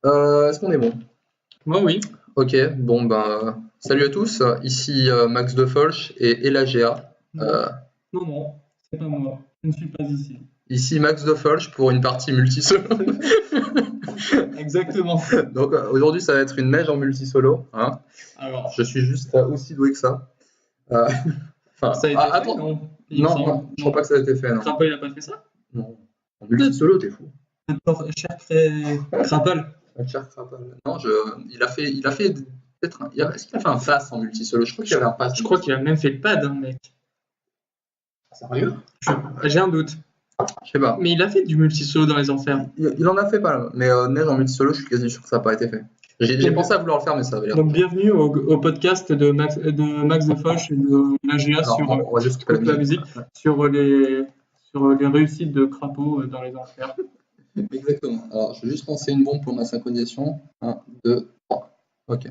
Est-ce qu'on est bon? Moi, oui. Ok, bon ben, salut à tous, ici Max de Folch et Elagea. Non, non, c'est pas moi. Je ne suis pas ici. Ici Max de Folch pour une partie multi-solo. Exactement. Donc aujourd'hui ça va être une neige en multi-solo. Hein. Alors, Je suis juste aussi doué que ça. Enfin, ça a été fait, attends, non? Il me non, semble. non, je crois pas que ça a été fait, non. Crapal, il a pas fait ça? Non. En multi-solo, t'es fou. D'accord, cher Crapal. Cher Crapal. Non, il a fait peut-être est-ce qu'il a fait un pass en multi-solo? Je crois qu'il y avait un pass. Je crois qu'il a même fait le pad, hein, mec. Sérieux? J'ai un doute. Je sais pas. Mais il a fait du multi-solo dans les enfers. Il en a fait pas, mais neige en multi-solo, je suis quasi sûr que ça n'a pas été fait. J'ai pensé à vouloir le faire, mais ça avait l'air. Donc, bienvenue au podcast de Max de Foch et de l'AGA sur on va juste couper la musique, sur les réussites de Crapaud dans les enfers. Exactement. Alors, je vais juste lancer une bombe pour ma synchronisation. 1, 2, 3. Ok.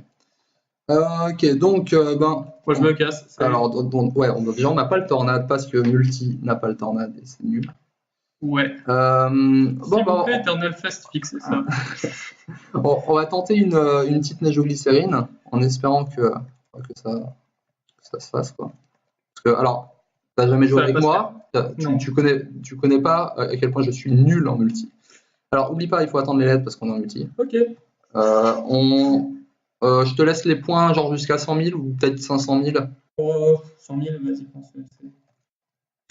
Ok, donc, Moi, je me casse. Alors, ouais, déjà, on n'a pas le tornade parce que multi n'a pas le tornade et c'est nul. Ouais. S'il vous plaît, Eternal Fest, fixez ça. On va tenter une petite neige au glycérine en espérant que ça se fasse, quoi. Parce que, alors, t'as jamais joué avec moi, tu connais pas à quel point je suis nul en multi. Alors, oublie pas, il faut attendre les LED parce qu'on est en multi. Ok. Je te laisse les points, genre jusqu'à 100 000 ou peut-être 500 000. 100 000, vas-y, pense.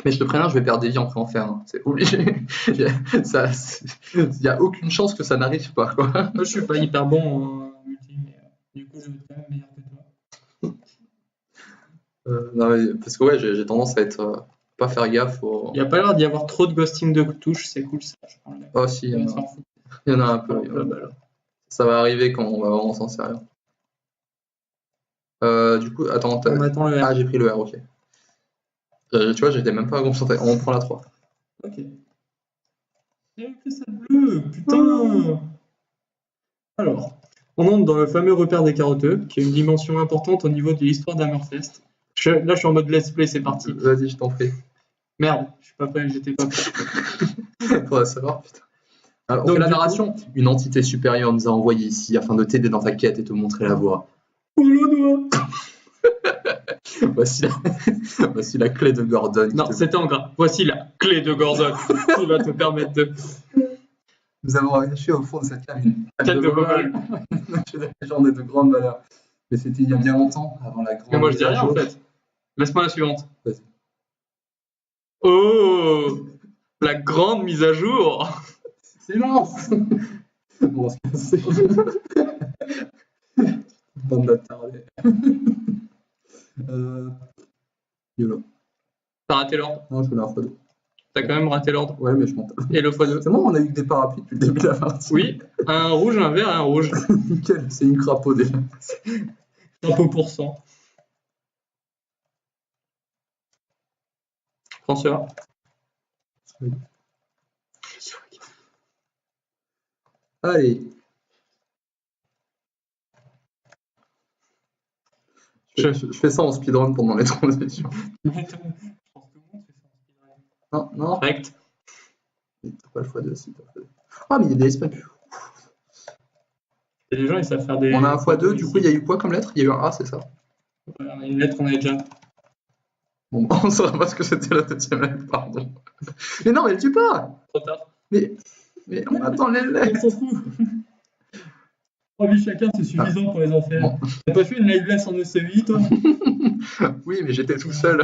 Mais je te préviens, je vais perdre des vies en préenfer. Hein. C'est obligé. Il n'y a aucune chance que ça n'arrive pas. Quoi. Moi, je suis pas hyper bon en multi, mais du coup, je vais être quand même meilleur que toi. Non, mais, parce que ouais, j'ai tendance à être pas faire gaffe. Il n'y a pas l'air d'y avoir trop de ghosting de touches, c'est cool ça. Oh si, il y en a un peu. Ça va arriver quand on va vraiment s'en servir. Du coup, attends, on attend le R. Ah, j'ai pris le R, ok. Tu vois, j'étais même pas concentré. On prend la 3. Ok. Et que ça bleu, putain. Alors, on entre dans le fameux repère des carotteux, qui est une dimension importante au niveau de l'histoire d'Hammerfest. Là, je suis en mode let's play, c'est parti. Vas-y, je t'en prie. Merde, je suis pas prêt, j'étais pas prêt. Faudrait savoir, putain. Alors, on fait la narration. Une entité supérieure nous a envoyés ici afin de t'aider dans ta quête et te montrer la voie. Oh le doigt. Voici la clé de Gordon. Non, c'était en gras. Voici la clé de Gordon qui va te permettre de... Nous avons attaché au fond de cette cave une tête de Gogol. Une légende de grande valeur. Mais c'était il y a bien longtemps, avant la grande... Mais moi je dis rien en fait. Laisse-moi la suivante. Vas-y. Oh, la grande mise à jour. Silence. Bon, c'est... Bande d'attardés. YOLO. T'as raté l'ordre. Non, je voulais un x2. T'as quand même raté l'ordre. Ouais, mais je m'en... Et le x2. C'est bon, on a eu que des parapluies depuis le début de la partie. Oui, un rouge, un vert et un rouge. Nickel, c'est une crapaud déjà. Crapaud pour 100. François. Oui. Allez. Je fais ça en speedrun pendant les transitions. Non, non. Correct. T'as pas le x2 si t'as fait. Ah, mais il y a des espaces. Et les gens, ils savent faire des... On a un x2, du coup, il y a eu quoi comme lettre? Il y a eu un A, c'est ça? Une lettre qu'on avait déjà. Bon, on ne saura pas ce que c'était la deuxième lettre, pardon. Mais non, elle tue pas! Trop tard. Mais on attend les lettres. On s'en fout. 3 vies chacun, c'est suffisant pour les enfers. Bon. T'as pas fait une liveless en ECI, toi? Oui, mais j'étais tout seul.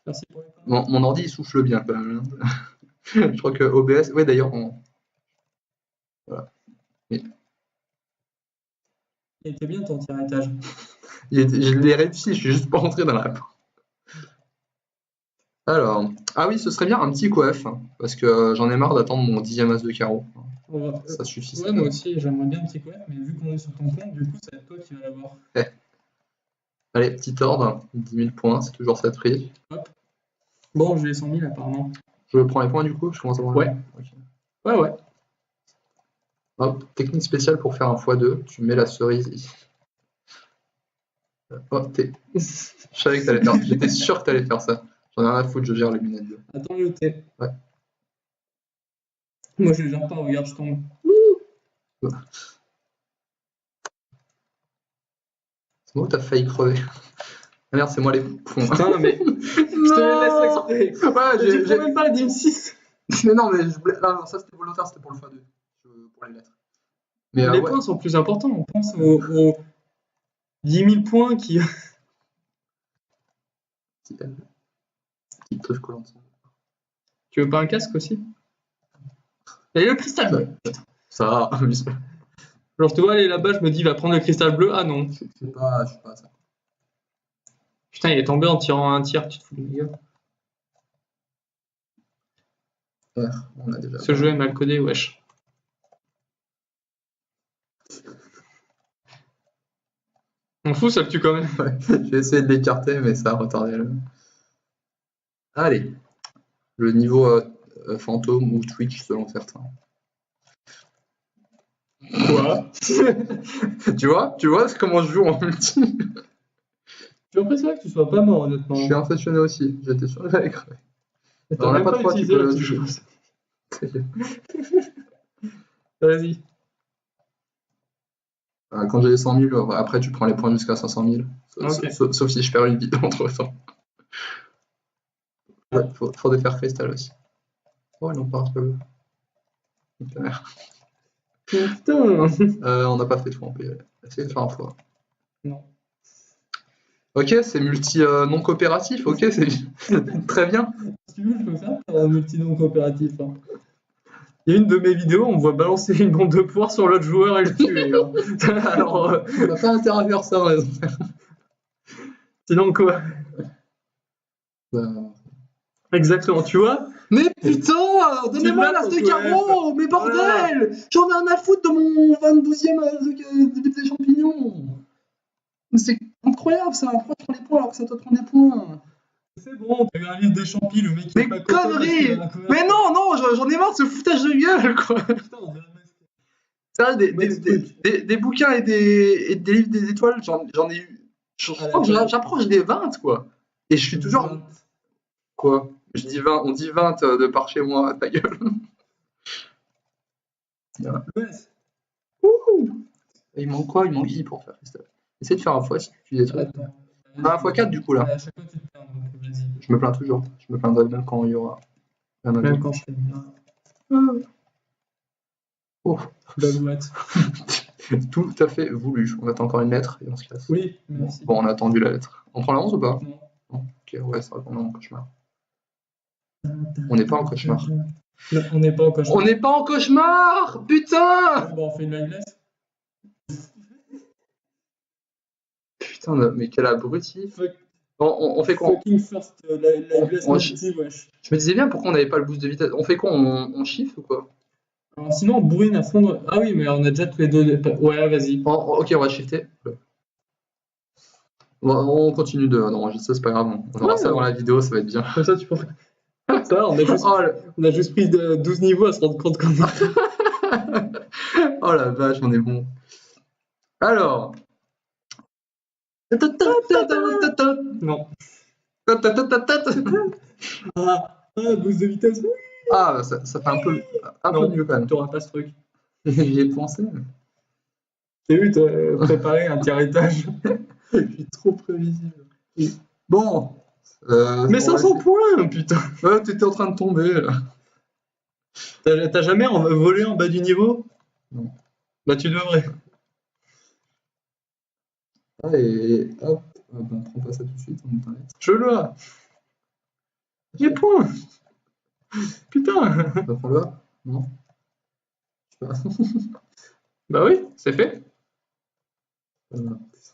Merci pour les mon ordi, il souffle bien quand même. Je crois que OBS... Ouais, d'ailleurs, voilà. Et... Il était bien ton tirage. Je l'ai réussi, je suis juste pas rentré dans la porte. Alors, ah oui, ce serait bien un petit coef, parce que j'en ai marre d'attendre mon 10e as de carreau. Ça suffit. Ouais, moi aussi, j'aimerais bien un petit coef, mais vu qu'on est sur ton compte, du coup, ça va être toi qui vas l'avoir. Allez, petit ordre, 10 000 points, c'est toujours cette prix. Hop. Bon, j'ai 100 000 apparemment. Je prends les points du coup, je commence à voir. Ouais. Okay. Ouais. Hop, technique spéciale pour faire un x2, tu mets la cerise ici. Oh, je savais que t'allais faire. J'étais sûr que t'allais faire ça. J'en ai rien à foutre, je gère les lunettes. Attends, le thé. Ouais. Moi, je les gère pas, regarde, je tombe. C'est moi où t'as failli crever. Ah merde, c'est moi les points. Putain, mais je te les laisse exprès. Ouais, Tu prends même pas la Dim 6. Mais non, mais je voulais... non, ça c'était volontaire, c'était pour le x2. Pour les lettres. Mais Les ouais. points sont plus importants. On pense aux 10 000 points qui. Petite truc collante. Tu veux pas un casque aussi? Et le cristal bleu. Ça, Genre, tu vois, aller là-bas, je me dis, va prendre le cristal bleu. Ah non. je sais pas ça. Putain, il est tombé en tirant un tir, tu te fous de ma gueule. Ouais, on a déjà. Ce jeu est mal codé, wesh. On fout, ça le tue quand même. Ouais, j'ai essayé de l'écarter, mais ça a retardé le. Allez. Le niveau fantôme ou Twitch selon certains. Quoi? Tu vois comment je joue en multi. Je suis impressionné que tu sois pas mort, honnêtement. Je suis impressionné aussi. J'étais sûr que j'allais crever. On n'a pas utilisé la petite chose. Vas-y. Quand j'ai les 100 000, après tu prends les points jusqu'à 500 000. Okay. Sauf si je perds une vidéo entre temps. Ouais, faut défaire cristal aussi. Oh non, pas que. Putain. On n'a pas fait tout en PL. Essayez de faire un fois. Non. Ok, c'est multi non coopératif, ok, c'est très bien. Si tu veux, je peux faire un multi non coopératif. Hein. Il y a une de mes vidéos, on me voit balancer une bombe de poire sur l'autre joueur et le tuer. Hein. Alors, on n'a pas intérêt à faire ça, raison. Sinon quoi? Exactement, tu vois? Mais putain, donnez-moi l'as de carreau, mais bordel, voilà. J'en ai un à foutre de mon 22e de des champignons. C'est incroyable ça, pourquoi tu prends les points alors que ça doit prendre des points? C'est bon, t'as eu un livre des champis, le mec. Mais conneries! Mais non, j'en ai marre de ce foutage de gueule, quoi! Putain, ça, des bouquins et des livres des étoiles, j'en ai eu. Je crois que j'approche des 20, quoi. Et je suis toujours. 20. Quoi? Je dis 20, on dit 20 de par chez moi, ta gueule. Il manque quoi? Il manque I pour faire cristal. Essaye de faire un fois si tu des trucs. Un x4 du coup là. À chaque fois tu te plains, donc vas-y. Je me plains toujours. Je me plaindrai même quand il y aura. Même quand je fais bien. Oh. Belle boîte. Tout à fait voulu. On attend encore une lettre et on se casse. Oui, merci. Bon, on a attendu la lettre. On prend la 11 ou pas? Non. Ok, ouais, c'est vrai qu'on est en cauchemar. On n'est pas en cauchemar. Non, on n'est pas en cauchemar. On n'est pas en cauchemar! Putain! Bon, on fait une liveless. Putain, mais quel abruti. On fait quoi? Fucking first liveless multi, wesh. Je me disais bien pourquoi on n'avait pas le boost de vitesse. On fait quoi? On shift ou quoi? Alors, sinon, on bourrine à fond. Ah oui, mais on a déjà tous les deux. Ouais, vas-y. Ok, on va shifter. On continue d'enregistrer, c'est pas grave. On aura ça dans la vidéo, ça va être bien. Comme ça, tu penses. Ça, on a juste pris 12 niveaux à se rendre compte qu'on a. Oh la vache, on est bon. Alors. Non. Boost de vitesse. Ah, ça fait un peu mieux quand même. T'auras pas ce truc. J'y ai pensé. J'ai vu te préparer un tiers étage. Je suis trop prévisible. Bon. Mais 500 points, putain. Ouais, t'étais en train de tomber là. T'as jamais volé en bas du niveau? Non. Bah tu devrais. Et hop, ben, prends pas ça tout de suite, on est en lettre. Je l'ai. J'ai point. Putain. Prends-le là? Non. Je sais pas. Bah oui, c'est fait.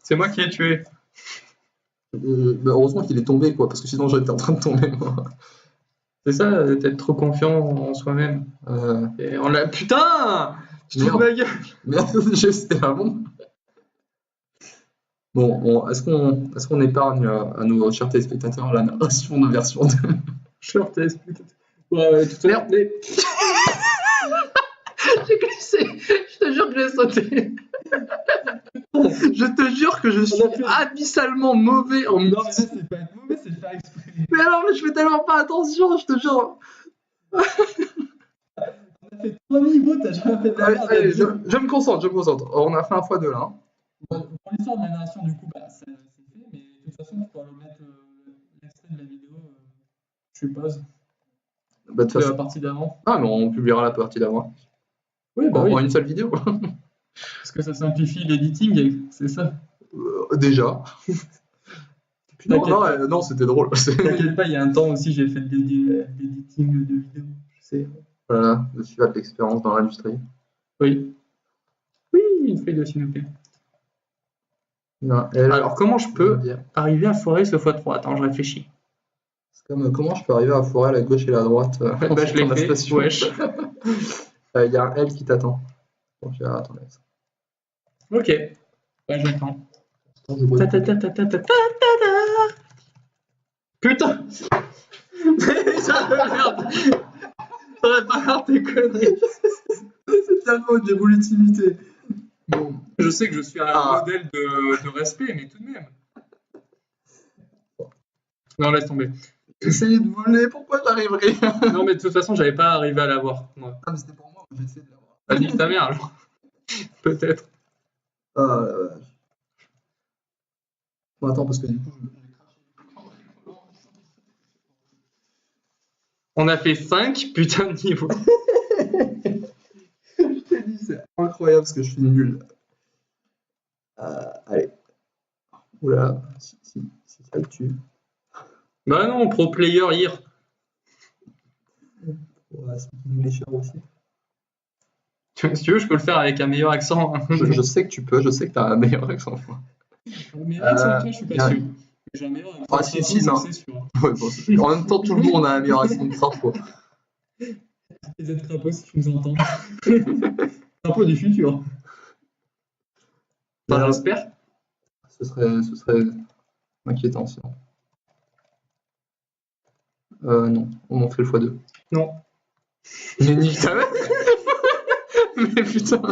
C'est moi qui ai tué. Bah heureusement qu'il est tombé, quoi, parce que sinon j'étais en train de tomber, moi. C'est ça, d'être trop confiant en soi-même. Et on l'a. Putain! Je te fous de ma gueule! Merde, c'était pas bon. Bon, est-ce qu'on épargne à nos chers téléspectateurs la narration de version 2? Chers téléspectateurs. Ouais, tout à l'heure. Mais... J'ai glissé! Je te jure que j'ai sauté! Je te jure que je suis abyssalement mauvais en musique. Non, mais c'est pas être mauvais, c'est le faire exprès. Mais alors, mais je fais tellement pas attention, je te jure. On a fait niveau, t'as jamais fait de la merde. Allez, je me concentre, je me concentre. On a fait un x2 là. Hein. Bon, pour l'histoire de la narration, du coup, bah, c'est fait, mais de toute façon, tu pourras le mettre l'extrait de la vidéo, je suppose, Bah, de de la façon... partie d'avant. Ah, mais on publiera la partie d'avant. Oui, bah En oui, une seule vidéo. parce que ça simplifie l'editing, c'est ça. Déjà. Puis non, T'inquiète non, non, c'était drôle. T'inquiète pas, il y a un temps aussi, j'ai fait de l'editing de vidéos, je sais. Voilà, tu as de l'expérience dans l'industrie. Oui. Oui, une feuille de s'il vous plaît. Non, alors, comment je peux arriver à foirer ce x3? Attends, je réfléchis. C'est comme comment je peux arriver à foirer la gauche et la droite bah, je l'ai fait, wesh. Il y a un L qui t'attend. Donc, attends. Ok. Bah, j'attends. Putain. Ça merde. Faudrait pas faire tes conneries. C'est tellement d'évolutivité. Bon, je sais que je suis un modèle de respect, mais tout de même. Non, laisse tomber. J'essayais de voler, pourquoi j'arriverais? Non, mais de toute façon, j'avais pas arrivé à l'avoir. Ouais. Ah, mais c'était pour moi, j'ai essayé de l'avoir. Bah, nique ta mère, alors. Peut-être. Ah, la vache. Bon, attends, parce que du coup, On a fait 5 putains de niveaux. Je t'ai dit, c'est incroyable parce que je suis nul. Allez. Oula, si ça le tue. Bah non, pro player here. Ouais, c'est English aussi. Si tu veux, je peux le faire avec un meilleur accent. Je sais que tu peux, je sais que tu as un meilleur accent. Le meilleur accent que toi, je suis pas sûr. J'ai un meilleur accent. Ah, si, non. C'est sûr. Ouais, bon, en même temps, tout le monde a un meilleur accent que Crapaud. Les êtres crapauds, si tu nous entends. Crapaud du futur. Enfin, j'espère. Ce serait inquiétant sinon. Non, on en fait le x2. Non. Mais nique ta mère. Mais putain.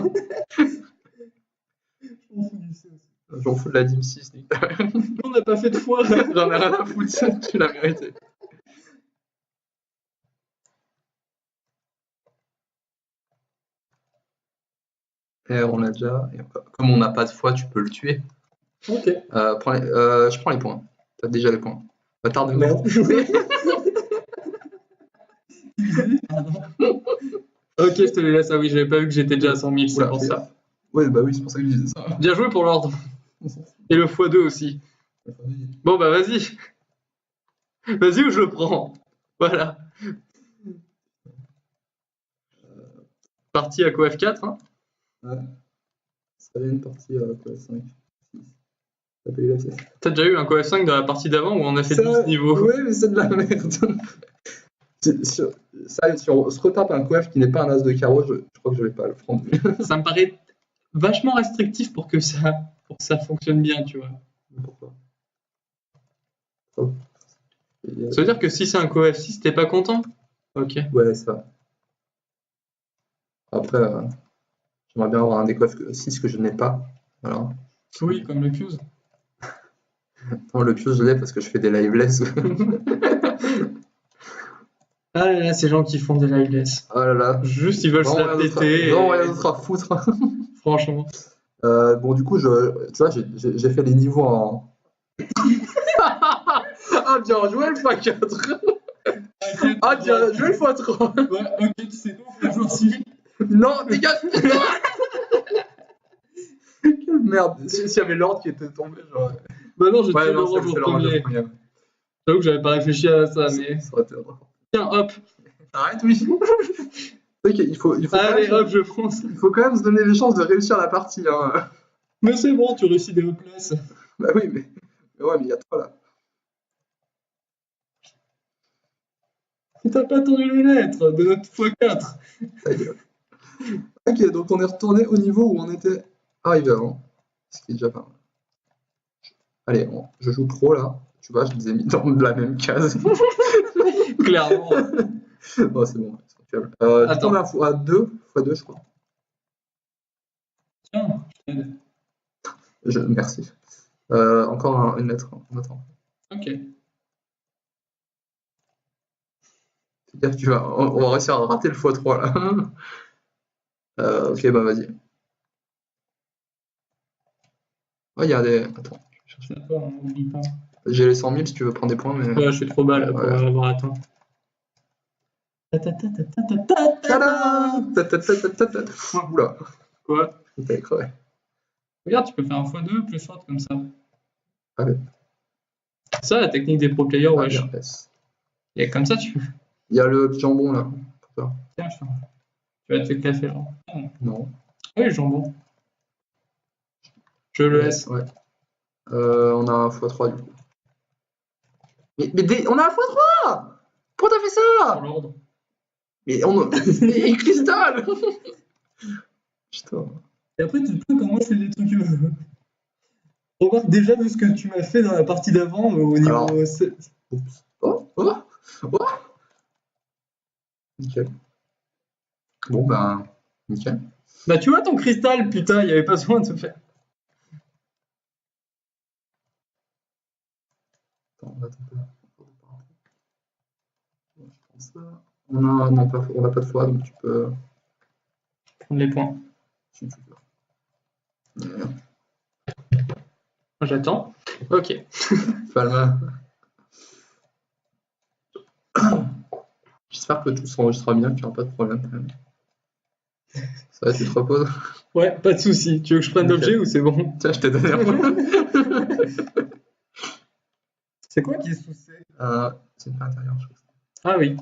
J'en fous de la Dim 6, nique ta mère. On n'a pas fait de fois. J'en ai rien à foutre, tu l'as mérité. Et on l'a déjà. Et comme on n'a pas de foi, tu peux le tuer. Ok. Je prends les points. T'as déjà les points. Bâtard de merde. Ok, je te les laisse. Ah oui, j'avais pas vu que j'étais déjà à 100 000, c'est pour ça. Ouais, bah oui, c'est pour ça que je disais ça. Bien joué pour l'ordre. Et le x2 aussi. Bon, bah vas-y. Vas-y ou je le prends. Voilà. Partie à quoi F4 hein. Ouais. Ça avait une partie à quoi 5, 6. T'as déjà eu un F5 dans la partie d'avant où on a fait 12 niveaux? Oui, mais c'est de la merde. Si on se retape un coef qui n'est pas un as de carreau, je crois que je vais pas le prendre. Ça me paraît vachement restrictif pour que ça fonctionne bien, tu vois. Pourquoi? Ça veut dire que si c'est un F6, t'es pas content? Ok. Ouais, ça. Après, j'aimerais bien avoir un des coefs 6 que je n'ai pas. Voilà. Oui, comme le Fuse. Non, le Fuse, je l'ai parce que je fais des liveless. Ah là là, ces gens qui font des liveless. Oh là là. Juste, ils veulent se la péter. Non, rien d'autre à foutre. Franchement. Bon, du coup, tu vois, j'ai fait les niveaux en. Ah, bien joué le x4. Ah, bien joué le x3. Ouais, ok, tu sais quoi, on fait aujourd'hui. Non, dégage. Quelle merde. S'il y avait l'ordre qui était tombé, genre. Bah non, j'ai tué non, l'orange au c'est premier. J'avoue que j'avais pas réfléchi à ça, mais. Ça aurait été drôle. Tiens, hop. Arrête, oui. Il faut Allez, hop, je fonce. Il faut quand même se donner les chances de réussir la partie. Hein. Mais c'est bon, tu réussis des hautes places. Bah oui, mais ouais, mais il y a toi là. T'as pas attendu les lettres de notre x4. Ta gueule. Ok, donc on est retourné au niveau où on était arrivé avant. Ce qui est déjà pas mal. Allez, je joue pro là. Tu vois, je les ai mis dans la même case. Clairement. Bon, c'est bon. Attends, à 2 x2, je crois. Tiens, je t'aide. Merci. Encore une lettre. On attend. Ok. C'est-à-dire que on va réussir à rater le x3 là. Ok, bah vas-y. Ouais, il y a des. Attends, je vais chercher. D'accord, on oublie pas. J'ai les 100 000 si tu veux prendre des points, mais. Ouais, je suis trop bas là pour Ouais. avoir atteint. Tadam! Oula, Quoi? t'avais crevé. Regarde, tu peux faire un x2 plus forte comme ça. Ah ouais. Ça, la technique des pro players, Ah, wesh. bien, yes. Et comme ça, tu. Il y a le petit jambon là. Pour toi. Tiens, tu vas te le café là. Non. Oui, le jambon. Je le laisse. Ouais. On a un x3 du coup. On a un x3! Pourquoi t'as fait ça? Pour l'ordre. Mais Et Cristal! Putain. Et après, tu te plains quand moi je fais des trucs. Remarque déjà vu ce que tu m'as fait dans la partie d'avant au niveau Alors. 7. Oups. Oh! Nickel. Bon ben. Nickel. Bah tu vois ton cristal, putain, il n'y avait pas besoin de se faire. Attends, on va taper là. Je prends ça. Non, on n'a pas de foi, donc tu peux. Prendre les points. Si tu veux. Moi j'attends. Ok. Falma. J'espère que tout s'enregistrera bien, qu'il n'y aura pas de problème quand même. Ça va, tu te reposes? Ouais, pas de soucis. Tu veux que je prenne l'objet ou c'est bon? Tiens, je t'ai donné un point. C'est quoi qui est sous C? C'est pas intérieur, je crois. Ah oui.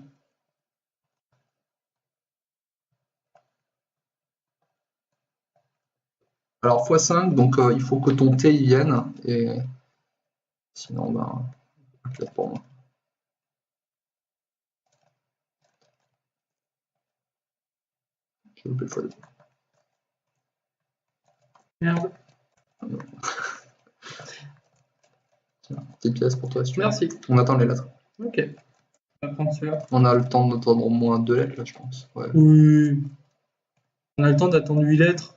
Alors x5, donc il faut que ton T y vienne, et sinon, ben, peut-être pour moi. J'ai loupé le x2. Merde. Tiens, petite pièce pour toi si tu veux. Merci. On attend les lettres. Ok. On va prendre celui-là. On a le temps d'attendre au moins 2 lettres là, je pense. Ouais. Oui. On a le temps d'attendre 8 lettres.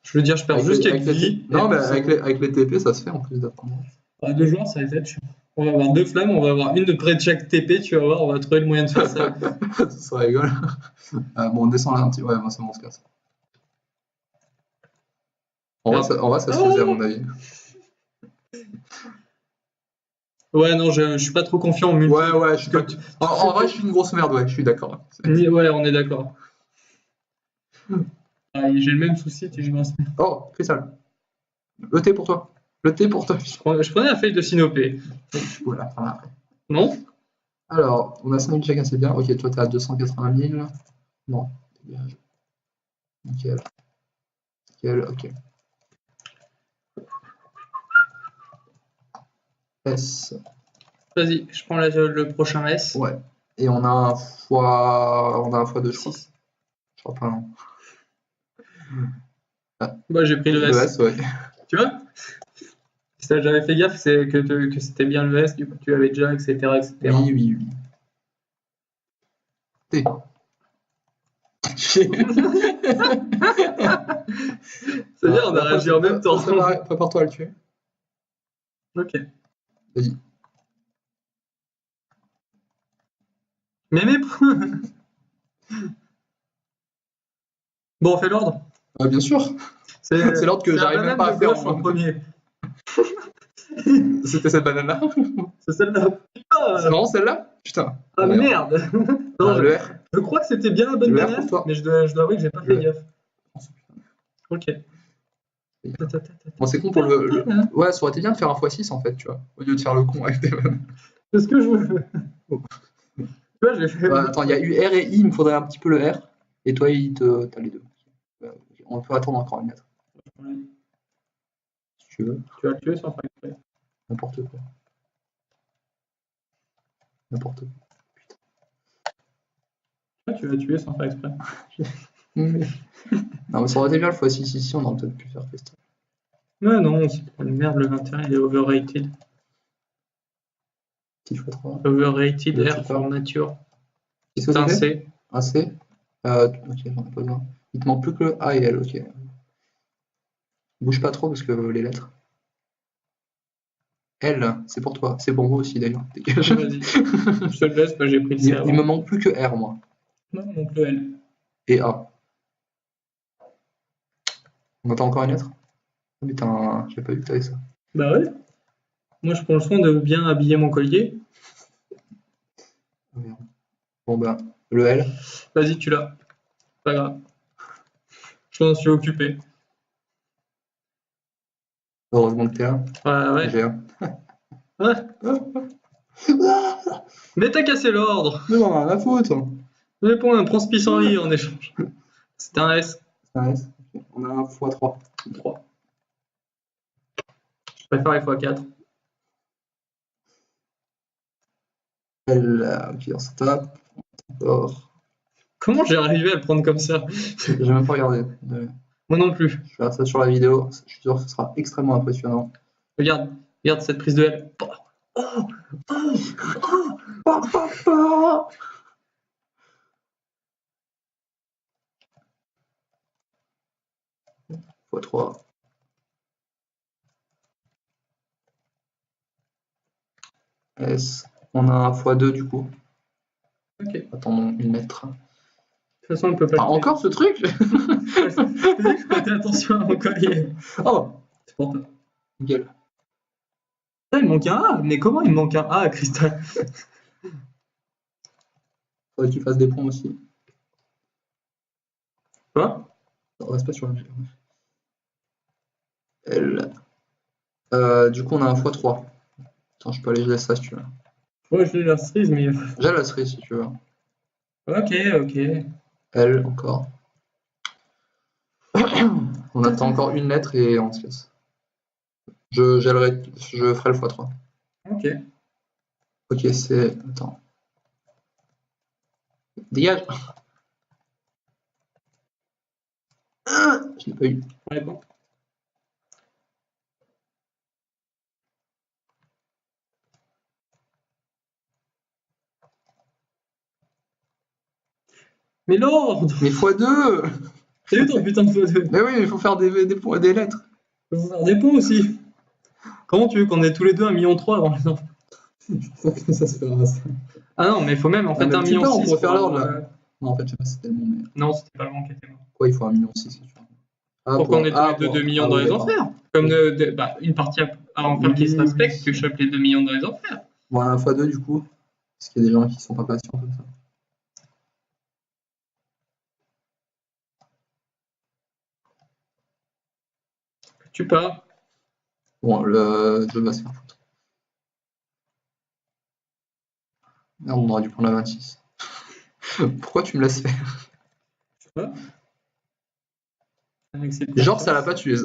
Je veux dire, je perds juste quelques vies. Non, mais avec les TP, ça se fait en plus d'attendre. 2 joueurs, ça va être chiant. On va avoir 2 flammes, on va avoir une de près de chaque TP, tu vas voir, on va trouver le moyen de faire ça. Ça rigole. Bon, on descend là un petit. Ouais, bon, c'est bon, on se casse. En vrai, ça se faisait à mon avis. Ouais, non, je suis pas trop confiant en multi. Ouais, je suis pas. En vrai, je suis une grosse merde, ouais, je suis d'accord. Ouais, on est d'accord. Ah, j'ai le même souci, tu es une grosse merde. Oh, Cristal. Le thé pour toi. Le thé pour toi. Je prenais la feuille de synopée. Voilà, après. Non? Alors, on a 5 000 chacun, c'est bien. Ok, toi, t'es à 280 000. Non, dégage. Nickel. Nickel, ok. S. Vas-y, je prends le prochain S. Ouais. Et on a un fois 2, je crois. Je crois pas, non. Bah, j'ai pris le S. Le S, ouais. Tu vois? Si t'as jamais fait gaffe, c'est que c'était bien le S, du coup tu avais déjà, etc. Oui. T. C'est-à-dire, on a réagi en même temps. Prépare-toi à le tuer. Ok. Vas-y. Mais mes points. Bon, on fait l'ordre. Bien sûr. C'est l'ordre que j'arrive même pas à faire en premier. C'était cette banane-là? C'est celle-là. C'est vraiment celle-là? Putain. Ah merde. Non, le R. Je crois que c'était bien la bonne banane, mais je dois avouer que j'ai pas fait gaffe. Ok. Bon, c'est con pour Ouais, ça aurait été bien de faire un x6 en fait, tu vois, au lieu de faire le con avec des bannes. C'est ce que je veux. Tu vois, j'ai fait. Attends, il y a eu R et I, il me faudrait un petit peu le R. Et toi, t'as les deux. On peut attendre encore une lettre. Si tu veux. Tu vas le tuer sans faire exprès. N'importe quoi. Putain. Tu vas tuer sans faire exprès. Non, mais ça aurait été bien le x6 ici, on aurait peut-être pu faire Crystal. Ouais, non, c'est pour une merde, le 21, il est overrated. 6x3. Overrated R for nature. C'est un C. Un C. Ok, j'en ai pas besoin. Il te manque plus que le A et L, ok. Bouge pas trop parce que les lettres. L, c'est pour toi. C'est pour moi aussi d'ailleurs. Vas-y. Je te le laisse, j'ai pris le C. Il me manque plus que R, moi. Non, il manque le L. Et A. On attend encore une lettre? Ah, mais j'ai pas vu que t'avais ça. Bah ouais. Moi, je prends le soin de bien habiller mon collier. Ah, merde. Bon bah, le L. Vas-y, tu l'as. Pas grave. Je m'en suis occupé. Heureusement que t'es là. Ouais. J'ai un. Ouais. Mais t'as cassé l'ordre. Mais non, rien à foutre. Réponds un prends pissenlit en échange. C'est un S. C'est un S. Ok. On a un x3. 3. Je préfère les x4. L. Ok, on se tape. Encore. Comment j'ai arrivé à le prendre comme ça? J'ai même pas regardé. Moi non plus. Je vais faire ça sur la vidéo. Je suis sûr que ce sera extrêmement impressionnant. Regarde cette prise de L. x3. S. On a un x2 du coup. Ok. Attendons une lettre. De toute façon, on peut pas. Ah, encore ce truc? Je prêtais attention à mon collier. Oh, C'est pour toi. nickel. Ah, il me manque un A. Mais comment il me manque un A à Cristal? Faudrait que tu fasses des points aussi. Quoi? On reste pas sur la L. Du coup, on a un x3. Attends, je peux aller gérer ça si tu veux. Ouais, je l'ai la cerise, mais. J'ai la cerise si tu veux. Ok. L encore. On attend encore une lettre et on se laisse. Je ferai le x3. Ok. Ok, c'est. Attends. Dégage! Je l'ai pas eu. Ouais, bon. Mais l'ordre! Mais x2! T'as eu ton putain de x2? Mais oui, il faut faire des lettres. Il faut faire des ponts aussi. Comment tu veux qu'on ait tous les deux 1,3 million avant les enfants? Ça se fera ça. Ah non, mais il faut même en fait 1,6 million. On pourrait faire l'ordre là. là. Non, en fait, je sais pas si c'était le bon. Non, c'était pas le bon qui était mort. Quoi, il faut 1,6 million si tu veux. Ah, Pour qu'on ait tous les deux 2 millions dans les enfers. Comme une partie à enfer qui se respecte, tu chopes les 2 millions dans les enfers. Bon, un x2 du coup. Parce qu'il y a des gens qui sont pas patients comme ça. Tu pars. Bon, le jeu va se faire foutre. Merde, on aurait dû prendre la 26. Pourquoi tu me laisses faire? Je sais pas. Genre, ça l'a pas tué.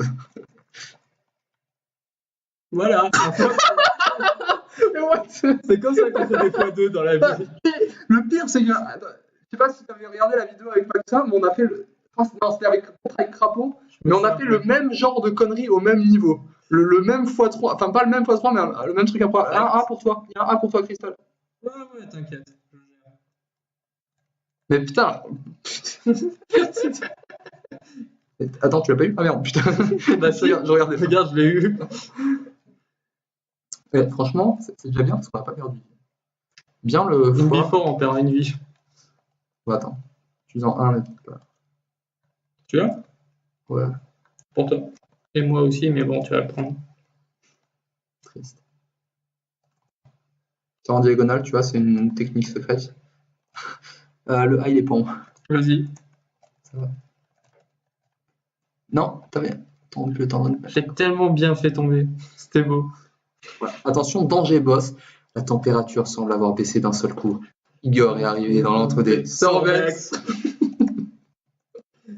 Voilà. C'est comme ça qu'on fait des x2 dans la vie. Le pire, c'est que. Attends, je sais pas si tu avais regardé la vidéo avec Paxa, mais on a fait le. Non, c'était avec Crapaud, mais on a fait le même genre de conneries au même niveau. Le même x3, enfin pas le même x3, mais le même truc après. Un pour toi, il y a un pour toi, Christophe. Ouais, t'inquiète. Mais putain. Attends, tu l'as pas eu? Ah merde, putain. Bah si, je regardais. Regarde, je l'ai eu. Mais franchement, c'est déjà bien parce qu'on n'a pas perdu. Bien le Une foie. before, on perd une vie. Bon, attends. Tu en un, mais pas. Tu l'as? Ouais, Pour toi. Et moi aussi, mais bon, tu vas le prendre. triste. C'est en diagonale, tu vois, c'est une technique secrète. Le A, il est pas en. Vas-y. Ça va. Non, t'as bien. Attends, je le t'en donne. J'ai tellement bien fait tomber. C'était beau. Voilà. Attention, danger boss. La température semble avoir baissé d'un seul coup. Igor est arrivé dans l'entre des Sorbex.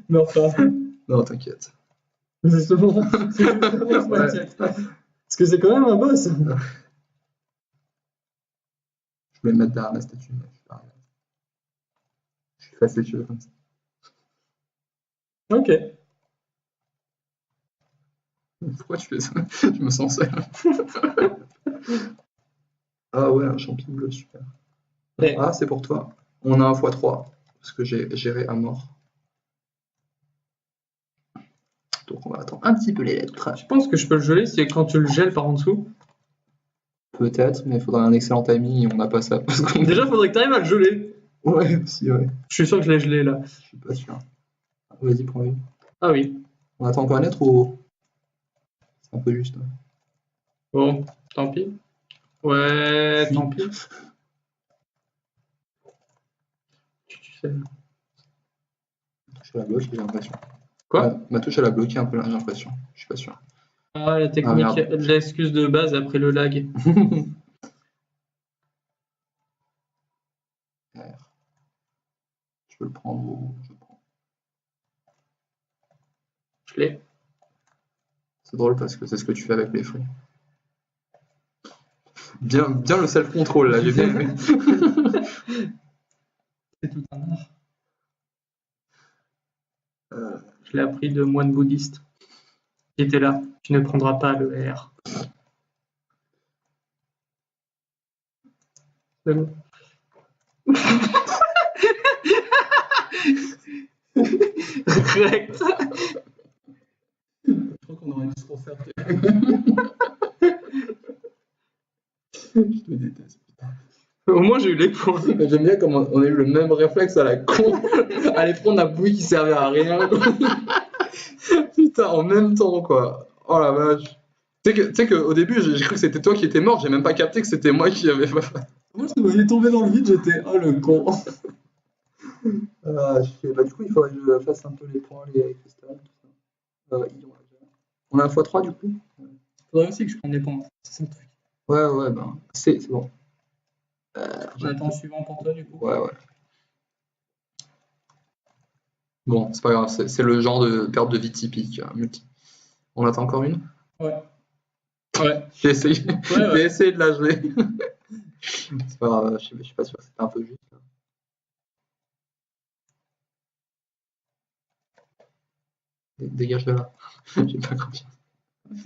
Meurs pas. Non, t'inquiète. Justement, je m'inquiète. Parce que c'est quand même un boss. Je voulais me mettre derrière la statue, mais je suis pas arrivé. Je suis facétieux comme ça. Ok. Pourquoi tu fais ça? Je me sens seul. Ah ouais, un champignon bleu, super. Ouais. Ah, c'est pour toi. On a un x3, parce que j'ai géré à mort. Donc on va attendre un petit peu les lettres. Je pense que je peux le geler, c'est quand tu le gèles par en dessous. Peut-être, mais il faudrait un excellent timing et on n'a pas ça. Parce qu'on... Déjà, il faudrait que tu arrives à le geler. Ouais, aussi, ouais. Je suis sûr que je l'ai gelé là. Je suis pas sûr. Vas-y, prends-le. Ah oui. On attend encore une lettre ou c'est un peu juste? Bon, tant pis. Ouais, tant pis. Tu sais. Ma touche, elle a bloqué, j'ai l'impression. Quoi? Ma touche, elle a bloqué un peu, j'ai l'impression. Je suis pas sûr. Ah, la technique, merde. l'excuse de base après le lag. R. Je peux le prendre ou je le prends. Je l'ai. C'est drôle parce que c'est ce que tu fais avec les fruits. Bien le self-control là, j'ai bien aimé. C'est tout un art. Je l'ai appris de moines bouddhistes qui étaient là. Tu ne prendras pas le R. C'est bon. Correct. Je crois qu'on aurait dû se concerter. Je te déteste, putain. Au moins, j'ai eu les points. J'aime bien comme on a eu le même réflexe à la con. Aller prendre la bouille qui servait à rien. Putain, en même temps, quoi. Oh la vache. Tu sais qu'au début, j'ai cru que c'était toi qui étais mort. J'ai même pas capté que c'était moi qui avais pas fait. Moi, je te voyais tomber dans le vide, j'étais oh le con. Ah, bah, du coup, il faudrait que je fasse un peu les points, les cristals, tout ça. On a un x3 du coup? Faudrait aussi que je prenne les points. C'est ça le truc. Ouais, ben, c'est bon. On attend le suivant pour toi, du coup. Ouais. Bon, c'est pas grave, c'est le genre de perte de vie typique, multi. On attend encore une? Ouais. J'ai essayé, Ouais. j'ai essayé de la jouer. C'est pas grave, je suis pas sûr que c'était un peu juste. Dégage de là. J'ai pas confiance. Ok.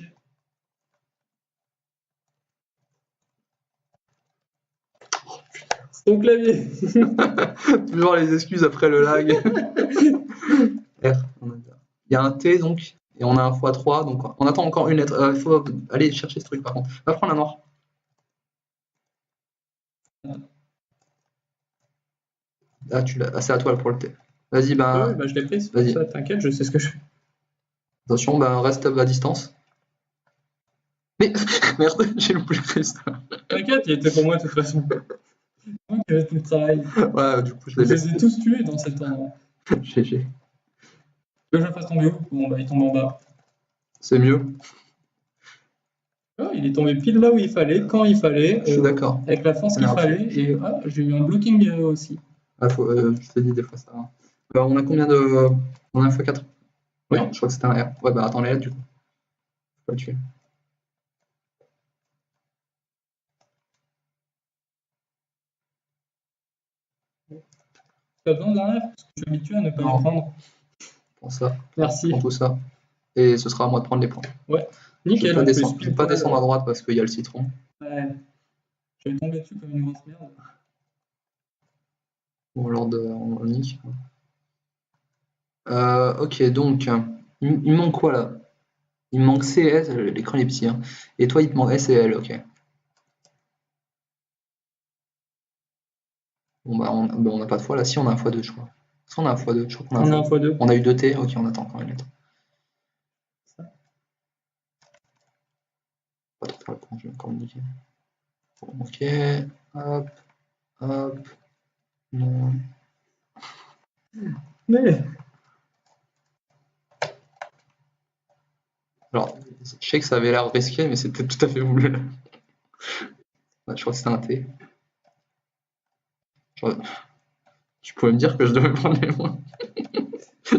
Ton clavier. Toujours les excuses après le lag. R, il y a un T donc, et on a un x3, donc on attend encore une lettre. Il faut aller chercher ce truc par contre. Va prendre la noire. Ah, c'est à toi pour le T. Vas-y, Ouais, bah je l'ai prise. Vas-y. Ça, t'inquiète, je sais ce que je fais. Attention, reste à distance. Mais merde, j'ai loupé le cristal. T'inquiète, il était pour moi de toute façon. Moi qui avais tout le travail. Ouais, du coup, je Je l'ai les ai tous tués dans cet endroit. GG. Tu veux que je le fasse tomber où? Bon, bah il tombe en bas. C'est mieux. Oh, il est tombé pile là où il fallait, quand il fallait. Je suis d'accord. Avec la force qu'il fallait. Et j'ai eu un blocking aussi. Ah, je te dis des fois ça. On a combien de. On a un x4? Oui. Non, je crois que c'était un R. Ouais, attends les lettres du coup. Faut pas le tuer. T'as besoin d'un R? Parce que je suis habitué à ne pas Non. les prendre. Prends ça. Merci. Prends tout ça. Et ce sera à moi de prendre les points. Ouais. Nickel. Je vais pas descendre à droite parce qu'il y a le citron. Ouais. Je vais tomber dessus comme une grosse merde. Bon, on nique. Ok, donc, il manque quoi là? Il me manque CS, l'écran est petit. Hein. Et toi, il te manque S et L, ok. Bon, on n'a pas de fois là. Si, on a un x2, je crois. Est-ce qu'on a un x2? Je crois qu'on a On a un x2. On a eu 2 T, ok, on attend encore une lettre. Pas trop faire le con, je vais encore me niquer. Bon, ok, hop, non. Mais. Alors, je sais que ça avait l'air risqué, mais c'était tout à fait voulu là. Ouais, je crois que c'était un T. Genre, tu pouvais me dire que je devais prendre les points.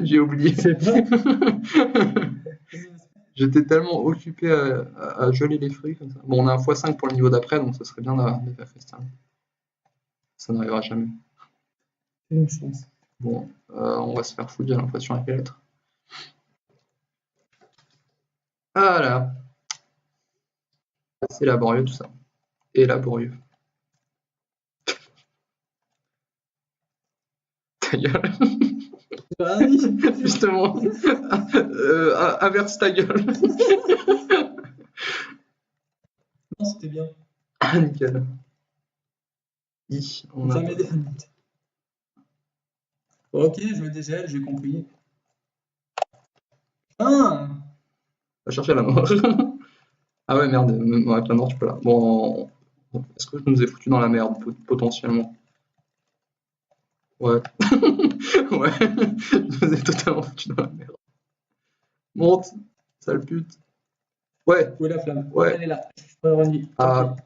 J'ai oublié. J'étais tellement occupé à geler les fruits comme ça. Bon, on a un x5 pour le niveau d'après, donc ça serait bien de faire cristal. Ça n'arrivera jamais. Une chance. Bon, on va se faire foutre, j'ai l'impression, avec les lettres. Ah là. C'est laborieux tout ça. Et laborieux. Ta gueule. Justement. Inverse ta gueule. Non, c'était bien. Ah, nickel. On a... Jamais des limites. Ok, je me dégèle, j'ai compris. Ah, Va chercher la mort. Ah ouais, merde, même avec la mort, tu peux là. Bon, est-ce que je nous ai foutu dans la merde, potentiellement? Ouais. Ouais, je nous ai totalement foutu dans la merde. Monte, sale pute. Ouais. Où est la flamme? Ouais. Elle est là. Je peux revenir. Ah,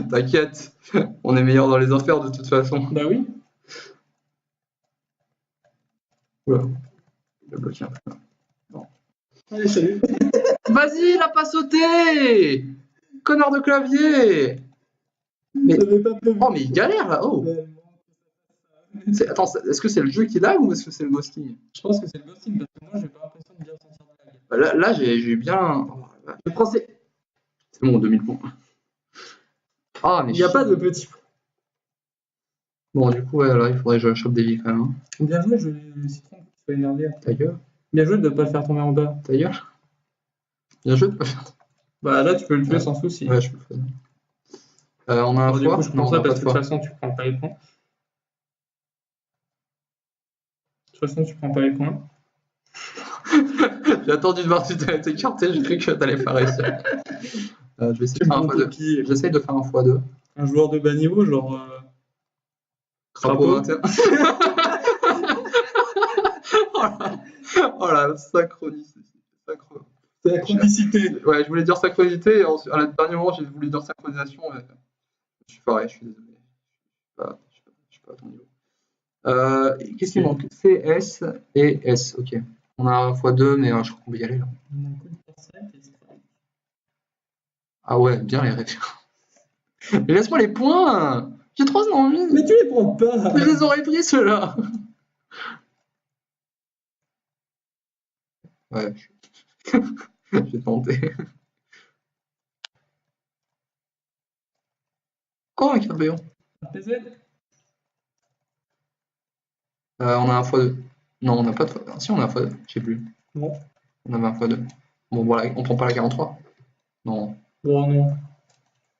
t'inquiète, on est meilleur dans les affaires de toute façon. Bah oui. Oula, il a bloqué un peu. Non. Allez, salut. Vas-y, il a pas sauté! Connard de clavier! Mais... Oh, mais il galère là! Oh! Attends, est-ce que c'est le jeu qui lag ou est-ce que c'est le ghosting? Je pense que c'est le ghosting parce que moi j'ai pas l'impression de bien sentir de lag. Là j'ai bien. Le français. C'est bon, 2000 points. Ah, mais il n'y a pas de petits points. Bon, du coup, ouais, là, il faudrait que je chope des vies quand même. Hein. Bien joué, le citron, tu sois énervé. Ta gueule. Bien joué de ne pas le faire tomber en bas. Ta gueule. Bien joué de pas le faire tomber. Bah là, tu peux le tuer sans souci. Ouais, je peux le faire. On a un foie. Du coup, je commence pas parce que de toute façon, tu prends pas les points. De toute façon, tu prends pas les points. J'ai attendu de voir si tu allais t'écarter, j'ai cru que t'allais pas réussir. Je vais essayer de faire un x2. J'essaye de faire un x2. Un joueur de bas niveau, genre. Crapaud 21. Oh la synchronicité. Synchronicité. Ouais, je voulais dire synchronicité, et à la dernier moment, j'ai voulu dire synchronisation. Et... Je suis pareil, je suis désolé. Je suis pas à ton niveau. Qu'est-ce qui manque? C, S et S, ok. On a un x2, mais je crois qu'on va y aller là. Ah ouais, bien les références. Mais laisse-moi les points! J'ai trop envie! Mais tu les prends pas! Je les aurais pris ceux-là! Ouais. J'ai tenté. Oh, un carbéon! PZ? On a un x2. Non, on n'a pas de x2. Si, on a un x2. Je sais plus. Non. On avait un x2. Bon, voilà, on prend pas la 43. Non. Bon, non. On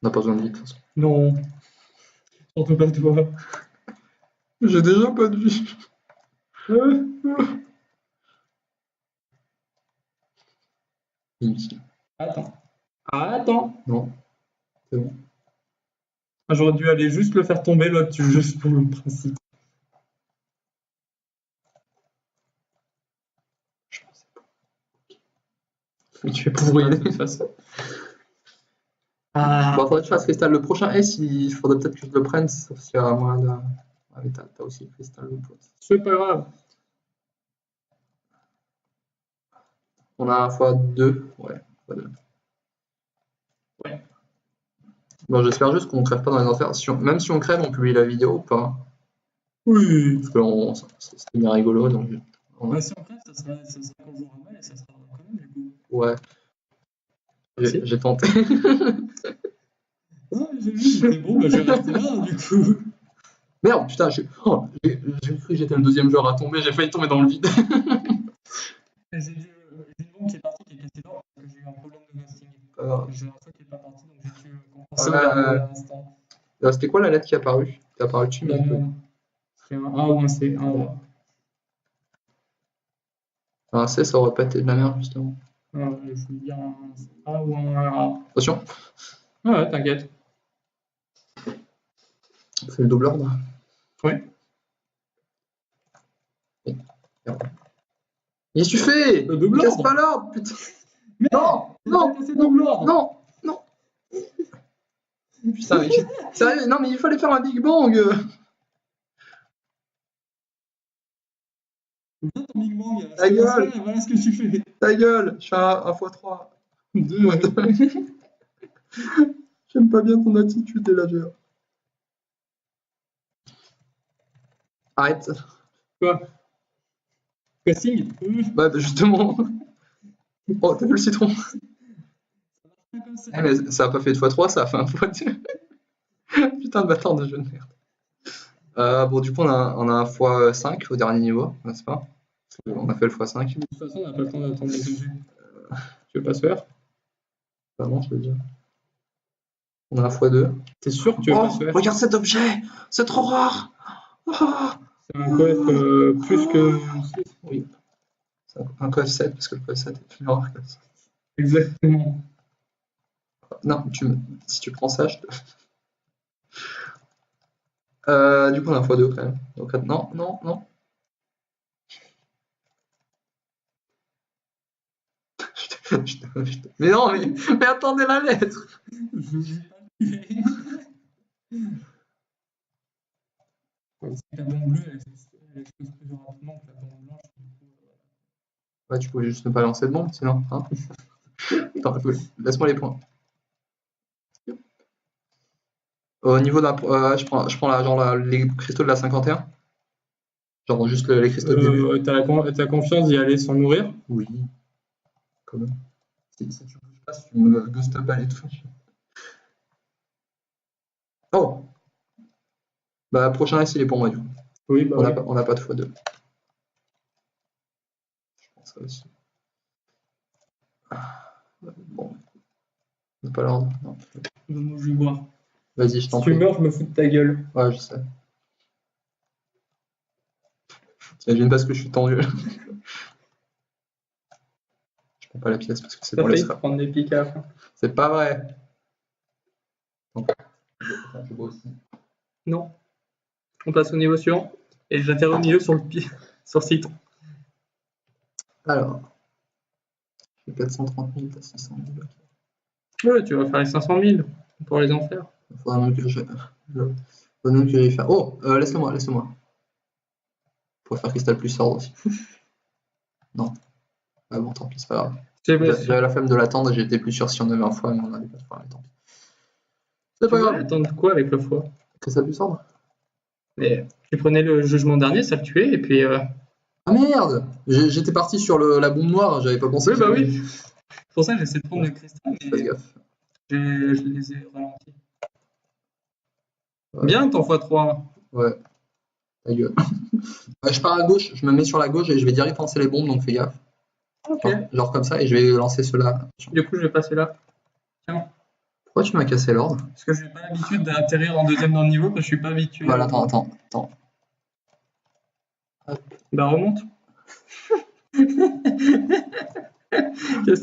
n'a pas besoin de vie, de toute façon. Non. Surtout pas toi. J'ai déjà pas de vie. Inutile. Attends. Non. C'est bon. J'aurais dû aller juste le faire tomber l'autre, juste pour le principe. Je pensais pas. Mais tu es pourri de toute façon. Bon, faudrait que je fasse cristal. Le prochain S, il faudrait peut-être que je le prenne, sauf s'il y a moyen de. Ah, mais t'as aussi cristal, le pote. C'est pas grave. On a un x2. Ouais, x2. Ouais. Bon, j'espère juste qu'on crève pas dans les enfers. Même si on crève, on publie la vidéo ou pas? Oui. Parce que c'est bien rigolo. Donc... Ouais, si on crève, ça sera qu'on jouera mal et ça sera quand même du coup. Ouais. J'ai tenté. Non, j'ai vu, j'étais bon, bah je vais rester là, du coup. Merde, putain, j'ai cru que j'étais le deuxième joueur à tomber, j'ai failli tomber dans le vide. J'ai une bombe qui est partie, qui est cassée d'or, parce que j'ai eu un problème de ghosting. J'ai un truc qui est pas parti, donc j'ai dû compenser à l'instant. C'était quoi la lettre qui est apparue? Qui est apparue dessus, mais c'est un A ou un C, un A. Un C, ça aurait pas été de la merde, justement. Je voulais dire un A ou un A. Attention. Ouais, t'inquiète. C'est le double ordre. Ouais. Qu'est-ce que tu fais? Le double ordre. Casse pas l'ordre, putain. Mais non, non. Putain, mais sérieux, non, mais il fallait faire un Big Bang. Viens ton Big Bang. Ta gueule. Voilà ce que tu fais. Ta gueule. Je fais un x3. 2. J'aime pas bien ton attitude, Elager. Arrête. Quoi? Casting? Ouais, bah justement. Oh, t'as vu le citron? Eh, mais ça a pas fait de x3, ça a fait un x2. Putain de bâtard de jeu de merde. Bon, du coup, on a un x5 au dernier niveau, n'est-ce pas? On a fait le x5. De toute façon, on n'a pas le temps d'attendre les 2 G. Tu veux pas se faire? Bah non, je veux dire. On a un x2. T'es sûr que tu veux pas se faire? Regarde cet objet! C'est trop rare! Oh. C'est un coef plus que 6. Oui. C'est un coef7 parce que le coef7 est plus rare que ça. Exactement. Non, si tu prends ça, je te. Du coup, on a x2 quand même. Donc, non. Mais non, mais attendez la lettre. Je l'ai pas vu. La bombe bleue, elle explose plus rapidement que la bombe blanche. Ouais, tu pouvais juste ne pas lancer de bombe, sinon. Hein. Attends, laisse-moi les points. Au niveau de la. Je prends les cristaux de la 51. Genre juste les cristaux de début. T'as confiance d'y aller sans mourir? Oui. Quand même. Si tu bouges pas, si tu me ghost up et tout. Oh! Bah, prochain race, il est pour moi, du coup. Oui, bah oui. On n'a pas de x2. Je pense ça aussi. Bon. On n'a pas l'ordre. Non. Je vais boire. Vas-y, je t'en prie. Si tu meurs, je me fous de ta gueule. Ouais, je sais. T'imagines pas ce que je suis tendu. Je prends pas la pièce parce que c'est pour les frappes. Prendre des pics à la fin. C'est pas vrai. Donc, je bois aussi. Non. On passe au niveau suivant. Et j'atterris au milieu sur le pied, sur site. Alors. J'ai 430 000, t'as 600 000. Ouais, tu vas faire les 500 000 pour les en faire. Il faudra même que j'y fasse. Oh, laisse-le-moi. Pour faire cristal plus ordre aussi. Non. Ah bon, tant pis, c'est pas grave. J'avais la flemme de l'attendre et j'étais plus sûr si on avait un foie, mais on n'avait pas de foie, mais tant pis. C'est pas grave. Attendre quoi avec le foie? Cristal plus ordre. Mais tu prenais le jugement dernier, ça le tuait, et puis. Ah merde! J'étais parti sur la bombe noire, j'avais pas pensé. Oui, bah oui. C'est pour ça que j'essaie de prendre le cristal, mais. Fais gaffe. Je les ai ralentis. Ouais. Bien ton x3. Ouais. Ta gueule. Je pars à gauche, je me mets sur la gauche et je vais direct lancer les bombes, donc fais gaffe. Ok. Genre comme ça, et je vais lancer ceux-là. Du coup, je vais passer là. Tiens. Pourquoi tu m'as cassé l'ordre? Parce que je n'ai pas l'habitude d'atterrir en deuxième dans le niveau, parce que je suis pas habitué. Voilà, attends. Bah remonte. Qu'est-ce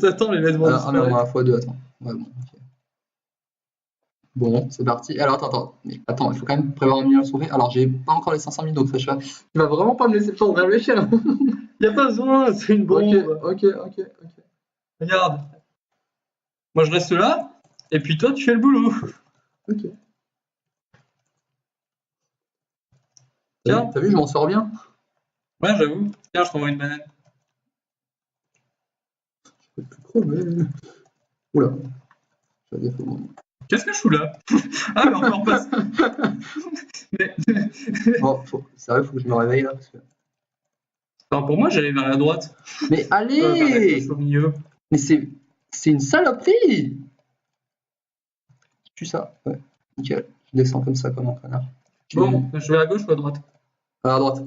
que t'attends, les vêtements? Ah mais on a x2, attends. Ouais, bon, ok. Bon, c'est parti. Alors attends, il faut quand même prévoir un million sauvé. Alors j'ai pas encore les 500 000, donc ça, tu vas vraiment pas me laisser le temps de réfléchir. Y a pas besoin, c'est une bombe. Ok. Regarde. Moi je reste là, et puis toi tu fais le boulot. Ok. Tiens. T'as vu, je m'en sors bien. Ouais, j'avoue. Tiens, je t'envoie une banane. Je peux plus crever. Oula. Qu'est-ce que je fous là? Ah, mais encore passe. Bon, c'est vrai, faut que je me réveille là. Parce que... Alors pour moi, j'allais vers la droite. Mais allez! Au milieu. Mais c'est une saloperie! Tu ça? Ouais, nickel. Je descends comme ça, comme un connard. Bon, je vais à gauche ou à droite? À droite.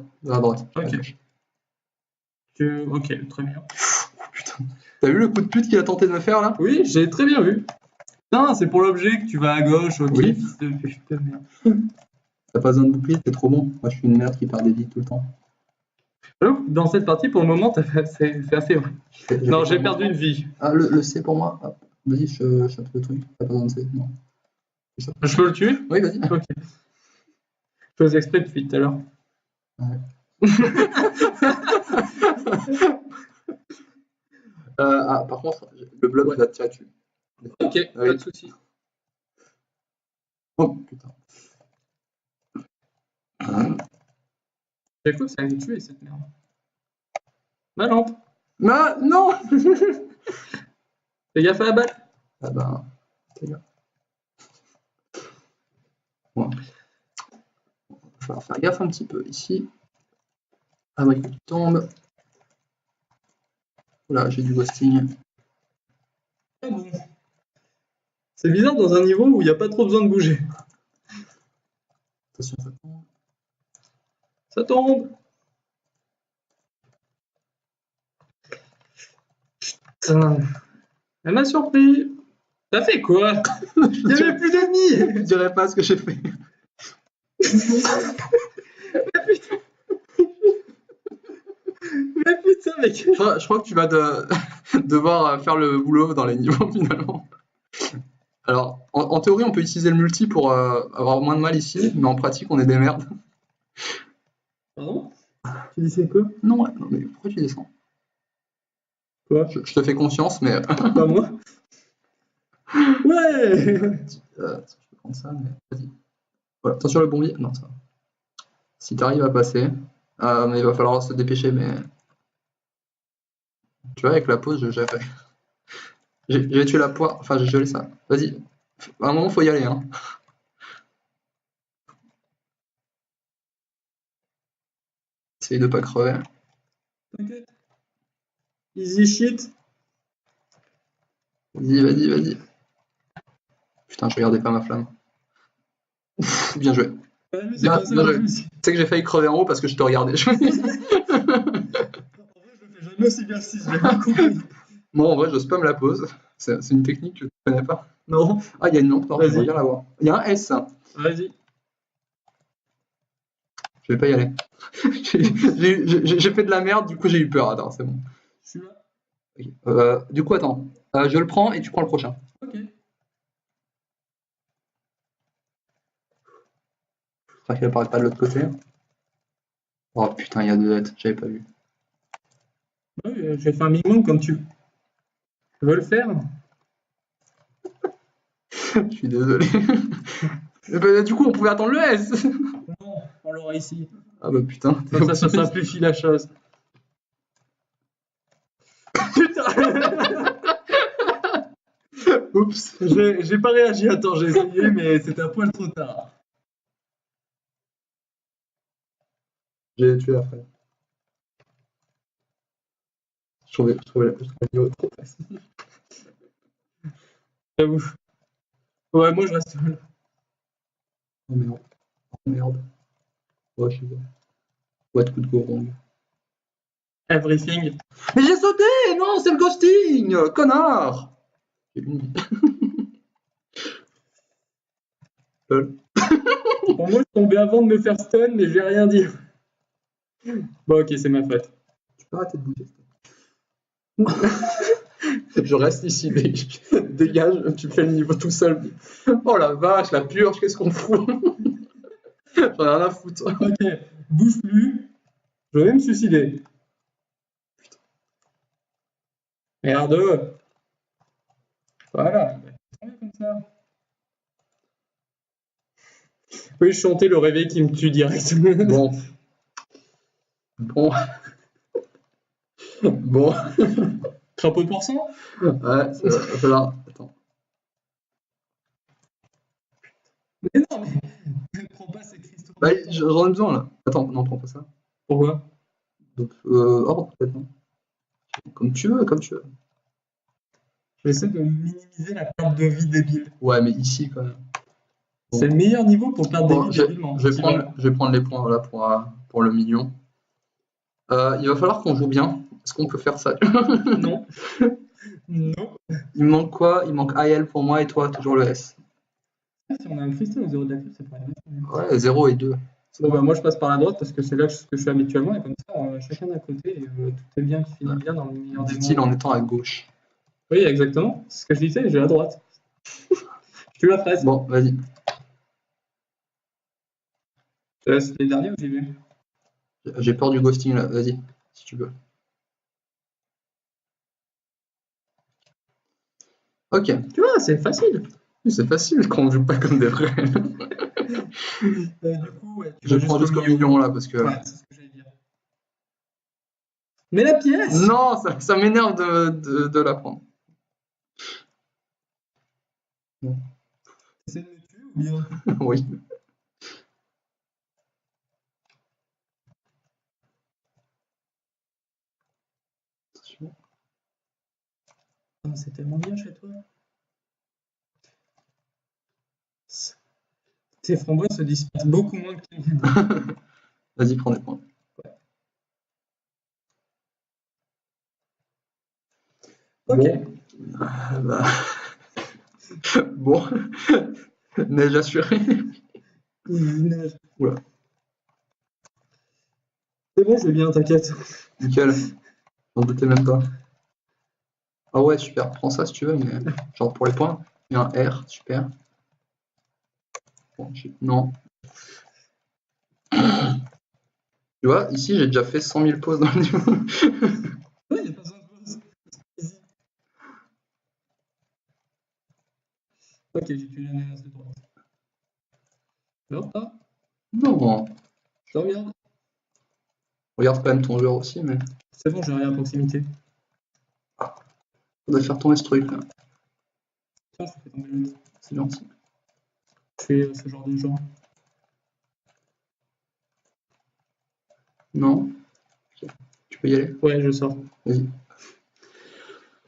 Ok. Ok, très bien. Oh, putain. T'as vu le coup de pute qu'il a tenté de me faire là? Oui, j'ai très bien vu. Putain, c'est pour l'objet que tu vas à gauche, ok. Oui. Fils de pute, merde. T'as pas besoin de bouclier, t'es trop bon. Moi je suis une merde qui perd des vies tout le temps. Dans cette partie, pour le moment, c'est assez vrai. Non, j'ai perdu une vie. Ah, le C pour moi. Ah, vas-y, je chope le truc. T'as pas besoin de C, non. Je peux le tuer? Oui, vas-y. Ok. Je faisais exprès depuis tout à l'heure. Ouais. Par contre, le bloc va te tirer dessus. Ok, pas de soucis. Oh putain. J'ai cru que ça allait me tuer cette merde. Ma lampe. Non. Fais gaffe à la balle. Ah ben, fais gaffe. Bon. Il va falloir faire gaffe un petit peu ici. Abri qui tombe. Oula, j'ai du ghosting. Ah bon. C'est bizarre dans un niveau où il n'y a pas trop besoin de bouger. Attention, ça tombe. Ça tombe. Putain. Elle m'a surpris. T'as fait quoi? Il n'y avait plus d'ennemis. Je dirais pas ce que j'ai fait. Mais putain. mec. Je crois que tu vas devoir faire le boulot dans les niveaux finalement. Alors, en théorie, on peut utiliser le multi pour avoir moins de mal ici, mais en pratique, on est des merdes. Pardon? Tu dis c'est quoi? Non, mais pourquoi tu descends? Quoi? Je te fais confiance, mais... Pas moi? Ouais! je peux prendre ça, mais vas-y. Voilà, attention le bombier. Non, ça va. Si t'arrives à passer, mais il va falloir se dépêcher, mais... Tu vois, avec la pause, je gérerai. J'ai tué la poire, enfin j'ai gelé ça. Vas-y, à un moment, faut y aller, hein. Essaye de pas crever. T'inquiète. Easy shit. Vas-y. Putain, je regardais pas ma flamme. Ouf, bien joué. Ouais, mais c'est Bien, pas ça, bien en joué. plus. Tu sais que j'ai failli crever en haut parce que je te regardais. En vrai, je le fais jamais aussi bien si j'ai pas compris. Moi, en vrai, j'ose pas me la pose. C'est une technique que tu connais pas. Non. Ah, il y a une lampe, non, Vas-y. j'aimerais bien la voir. Il y a un S. Vas-y. Je vais pas y aller. J'ai fait de la merde, du coup j'ai eu peur. Attends, c'est bon. Je suis là. Ok. Du coup, attends. Je le prends et tu prends le prochain. Ok. J'espère qu'il apparaît pas de l'autre côté. Oh putain, il y a deux hêtres, j'avais pas vu. Ouais, j'ai fait un minimum comme tu veux le faire. Je suis désolé. Du coup, on pouvait attendre le S. Non, on l'aura ici. Ah bah putain. Comme ça simplifie la chose. Putain. Oups. J'ai pas réagi. Attends, j'ai essayé, mais c'était un poil trop tard. J'ai tué la fraise. Je trouvais la vidéo trop facile. J'avoue. Ouais, moi je reste là. Oh merde. Oh merde. Ouais, je sais pas. What could go wrong? Everything. Mais j'ai sauté! Non, c'est le ghosting! Connard! J'ai une vie. Pour moi, je tombais avant de me faire stun, mais je vais rien dire. Bon, ok, c'est ma faute. Tu peux arrêter de bouger. Je reste ici, dégage, tu fais le niveau tout seul. Oh la vache, la purge, qu'est-ce qu'on fout? J'en ai rien à foutre. Ok, bouge plus. Je vais même me suicider. Merde. Voilà. Comme ça. Oui, je chantais le réveil qui me tue direct. Bon. Bon. Crapaud de pourcent? Ouais, ça là. Attends. Mais non, mais ne prends pas ces cristaux. Bah, j'en ai besoin là. Attends, non, prends pas ça. Pourquoi? Donc, ordre peut-être. Non. Comme tu veux, comme tu veux. J'essaie de minimiser la perte de vie débile. Ouais, mais ici quand même. Bon. C'est le meilleur niveau pour perdre Bon, des vies débilement. je vais prendre les points voilà, pour le million. Il va falloir qu'on joue bien. Est-ce qu'on peut faire ça? Non. Non. Il me manque quoi? Il manque AL pour moi et toi, toujours le S. Si on a un cristal au 0 de la cube, ça pourrait être. Ouais, 0 et 2. Bon, bah, moi je passe par la droite parce que c'est là ce que je fais habituellement et comme ça, chacun d'un côté et tout est bien qui finit bien dans le meilleur des mondes. Dit-il en étant à gauche. Oui, exactement. C'est ce que je disais, j'ai à droite. Je te la fraise. Bon, vas-y. C'est les derniers ou j'ai vu? J'ai peur du ghosting là, vas-y, si tu veux. Ok. Tu vois, c'est facile. C'est facile quand on joue pas comme des vrais. Du coup, ouais, Je prends jusqu'au million là parce que. Ouais, c'est ce que j'allais dire. Mais la pièce! Non, ça m'énerve de la prendre. T'essaies de me tuer ou bien? Oui. C'est tellement bien chez toi. Tes framboises se dispersent beaucoup moins que tes miennes. Vas-y, prends des points. Ok. Bon. Bon. Neige assurée. Neige. Oula. C'est bon, je vais bien, t'inquiète. Nickel. J'en doutais même pas. Ah ouais, super. Prends ça si tu veux, mais genre pour les points. Il y a un R, super. Bon, non. Tu vois, ici j'ai déjà fait 100 000 pauses dans le niveau. Ouais, il n'y a pas besoin de pause. Easy. Ok, j'ai tué l'ananas de droite. Alors, pas. Non. Je regarde. Regarde quand même ton joueur aussi, mais. C'est bon, j'ai rien à proximité. Faudrait faire tomber ce truc là. Tiens, je fais tomber l'autre. C'est gentil. Je fais ce genre de gens. Non. Okay. Tu peux y aller? Ouais, je sors. Vas-y.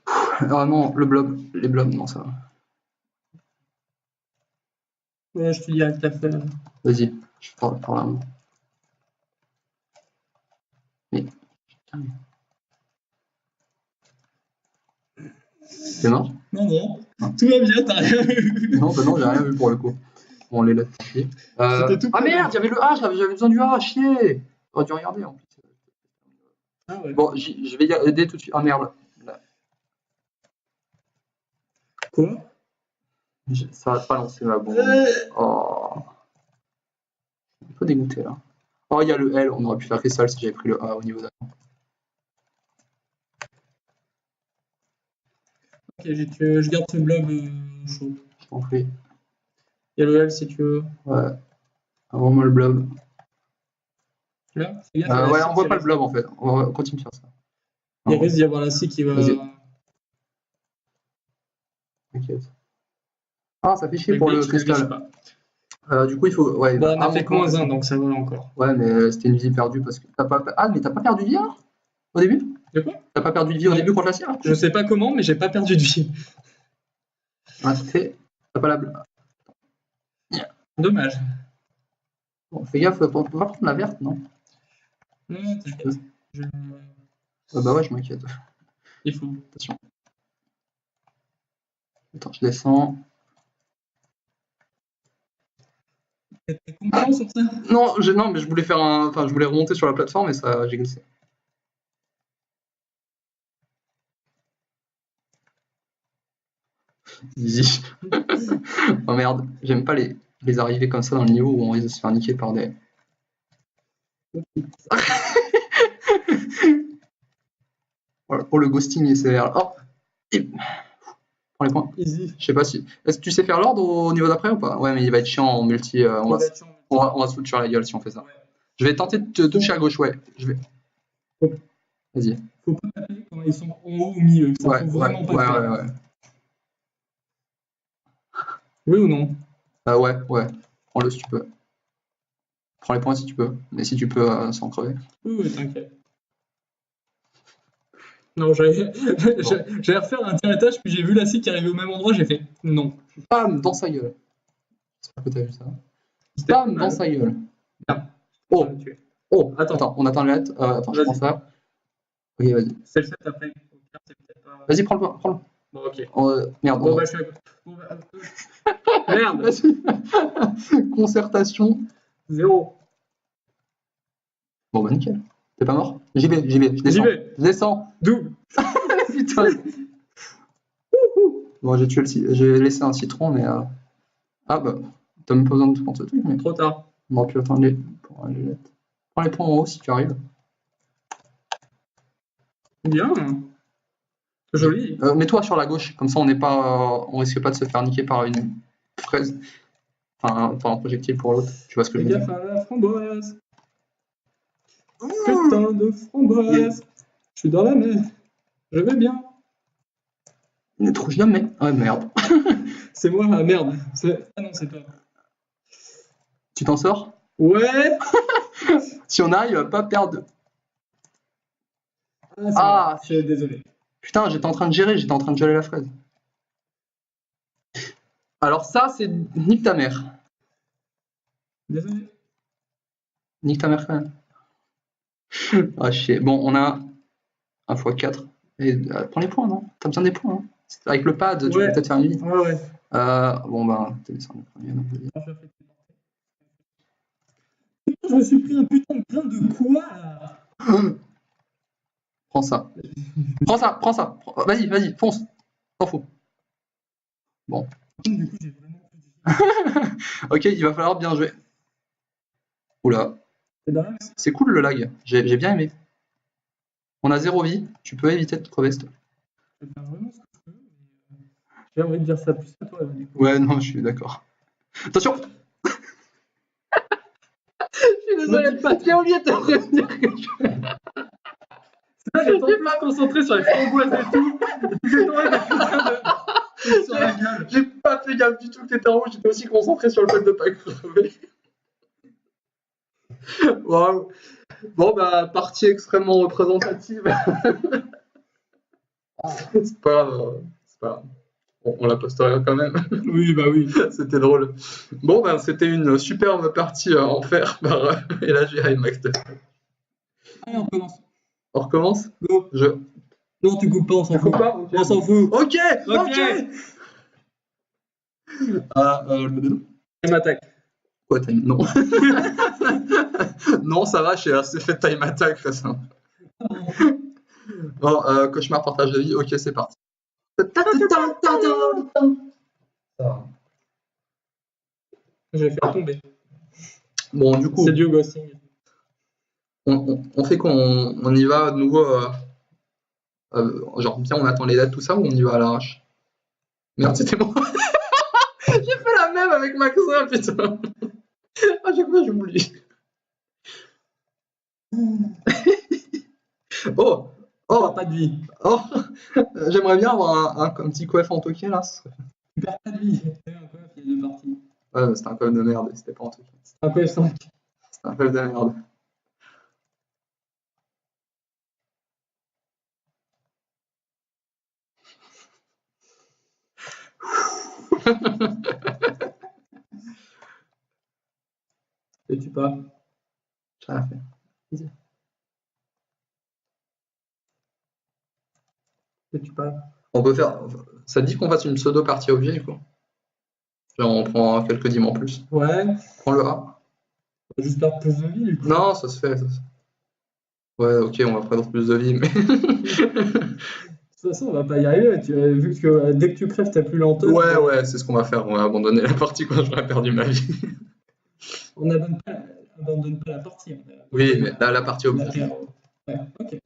Ah non, le blob. Les blobs, non, ça va. Ouais, je te dis à ta fait. Vas-y, je parle par là. Mais. T'es mort? Non, non. Tout va bien, t'as rien vu. Non, bah non, j'ai rien vu pour le coup. Bon, on les laisse chier. C'était tout Ah près. merde, j'avais le A, j'avais besoin du A, chier! J'aurais dû regarder en plus. Ah ouais. Bon, je vais y aider tout de suite. Ah merde. Là, Quoi? ça va pas lancer ma bombe. Oh. Je suis un peu dégoûté là. Oh, il y a le L, on aurait pu faire que ça si j'avais pris le A au niveau d'avant. Ok, je garde ce blob chaud. Je t'en prie. Il y a le L si tu veux. Ouais. Envoie-moi le blob. Là, fais gaffe, Ouais, on voit pas le blob en fait. On va continuer de faire ça. Il risque d'y avoir la scie qui va. Vas-y. T'inquiète. Ah, ça fait chier pour le cristal. Du coup, il faut. Ouais, bon, on a fait que moins 1, donc ça va encore. Ouais, mais c'était une vie perdue parce que t'as pas. Ah, mais t'as pas perdu de vie alors? Au début? De quoi? T'as pas perdu de vie au début contre la cire? Je sais pas comment, mais j'ai pas perdu de vie. Ah, t'as pas la. Dommage. Bon, fais gaffe, on peut pas prendre la verte, non? Non, t'inquiète. Bah ouais, je m'inquiète. Il faut. Attention. Attends, je descends. T'es content sur ça? Non, mais je voulais faire un. Enfin, je voulais remonter sur la plateforme et ça, j'ai glissé. Easy. Oh merde, j'aime pas les arrivées comme ça dans le niveau où on risque de se faire niquer par des. Oh, le ghosting est sévère. Oh, prends les points. Easy. Je sais pas si. Est-ce que tu sais faire l'ordre au niveau d'après ou pas? Ouais, mais il va être chiant en multi. On va se foutre sur la gueule si on fait ça. Ouais. Je vais tenter de te toucher à gauche, ouais. Je vais. Vas-y. Faut pas taper quand ils sont en haut au milieu. Ça faut vraiment pas faire. Ouais. Oui ou non? Ouais. Prends-le si tu peux. Prends les points si tu peux. Mais si tu peux sans crever. Oui, t'inquiète. Non, j'allais refaire un tir étage, puis j'ai vu la scie qui arrivait au même endroit, j'ai fait non. Bam, dans sa gueule. J'espère que t'as vu ça. Bam, dans sa gueule. Bien. Oh, attends, on attend le lettre. Attends, je prends ça. Ok, vas-y. C'est le set après. Vas-y, prends-le. Bon, ok. Merde. Bon, bah, je suis à Merde. Vas-y. Concertation. 0. Bon, bah, nickel. T'es pas mort? J'y vais. Je descends. D'où? Putain. Bon, j'ai laissé un citron, mais. Ah, bah, t'as même pas besoin de prendre ce truc, mais. Trop tard. On aurait pu attendre pour les lettres. Prends les points en haut si tu arrives. Bien. Joli. Mets-toi sur la gauche, comme ça on risque pas de se faire niquer par une fraise. Enfin, par un projectile pour l'autre. Tu vois ce que je veux dire? Fais gaffe à la framboise. Putain de framboise. Je suis dans la mer. Je vais bien. Il est trop jamais. Ah merde. C'est moi, merde. Ah non, c'est toi. Tu t'en sors? Ouais. Si on arrive à pas perdre. Ah, je suis désolé. Putain, j'étais en train de gérer la fraise. Alors ça, c'est nique ta mère. Désolé. Nique ta mère quand même. Ah chier. Bon, on a 1 x 4. Et, prends les points, non? T'as besoin des points, hein. Avec le pad, tu peux peut-être faire une vie. Ouais. Bon bah, t'es descendu premier, donc vas-y. Je me suis pris un putain de plein de quoi là? Prends ça. Prends ça, prends ça. Vas-y, vas-y, fonce. T'en fous. Bon. Du coup, j'ai vraiment Ok, il va falloir bien jouer. Oula. C'est dingue. C'est cool le lag. J'ai bien aimé. On a 0 vie. Tu peux éviter de crever, s'il te plaît. Je vais faire vraiment ce que je peux, mais j'ai envie de dire ça plus à toi. Du coup. Ouais, non, je suis d'accord. Attention. Je suis désolé. J'ai oublié de te prévenir que Là, j'étais plus concentré sur les framboises et tout. J'ai tombé sur la gueule. j'ai pas fait gaffe du tout que t'étais en haut. J'étais aussi concentré sur le fait de pas crever. Waouh. Bon, bah, partie extrêmement représentative. C'est pas grave. C'est pas grave. On la postera quand même. Oui, bah oui. C'était drôle. Bon, ben, c'était une superbe partie en fer par et là j'ai Max. Allez, on commence. On recommence. Go. Non, tu coupes pas, on s'en fout. Pas On s'en fout. Ok. Time attack. Quoi, time? Non. Non, ça va, j'ai assez fait time attack récemment. Bon, cauchemar, partage de vie. Ok, c'est parti. Je vais faire tomber. Bon, du coup, C'est du ghosting. on fait qu'on y va de nouveau. Genre, bien, on attend les dates, tout ça, ou on y va à l'arrache? Merde, c'était moi. J'ai fait la même avec Maxim, putain. À chaque fois, j'oublie. Oh, Pas de vie. oh. J'aimerais bien avoir un petit coef en token là. Tu perds pas de vie. T'as eu un coef, il y a deux parties. Ouais, mais c'était un coef de merde, c'était pas en token. Un coef 5. C'était un coef de merde. Fais-tu pas? J'ai rien fait. Fais-tu pas? On peut faire. Ça te dit qu'on fasse une pseudo partie objet du coup? Genre on prend quelques dîmes en plus. Ouais. Prends le A. Juste perdre plus de vie du coup. Non, ça se fait. Ouais, ok, on va prendre plus de vie, mais. De toute façon, on va pas y arriver. Vu que dès que tu crèves, t'as plus lenteur. Ouais, c'est ce qu'on va faire. On va abandonner la partie quand j'aurai perdu ma vie. On n'abandonne pas la partie. Oui, mais là, la partie objet. Ouais, ok.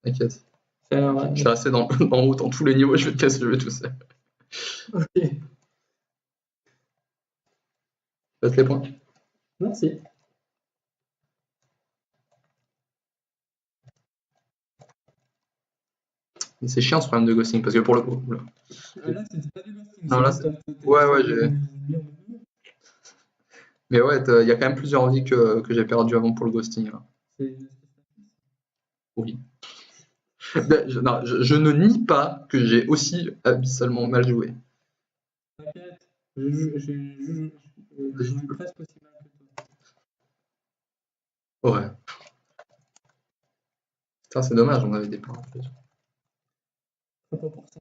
T'inquiète. Ouais. Je suis assez en haut dans tous les niveaux, je vais te laisser jouer tout seul. Ok. Faites les points. Merci. Mais c'est chiant ce problème de ghosting parce que pour le coup. Là, c'était pas du ghosting. Non, là, ouais, j'ai. Mais ouais, il y a quand même plusieurs vies que j'ai perdu avant pour le ghosting. Là. Oui. Je ne nie pas que j'ai aussi abyssalement mal joué. T'inquiète, je joue presque aussi mal que toi. Ouais. Putain, c'est dommage, on avait des points en plus. 30%.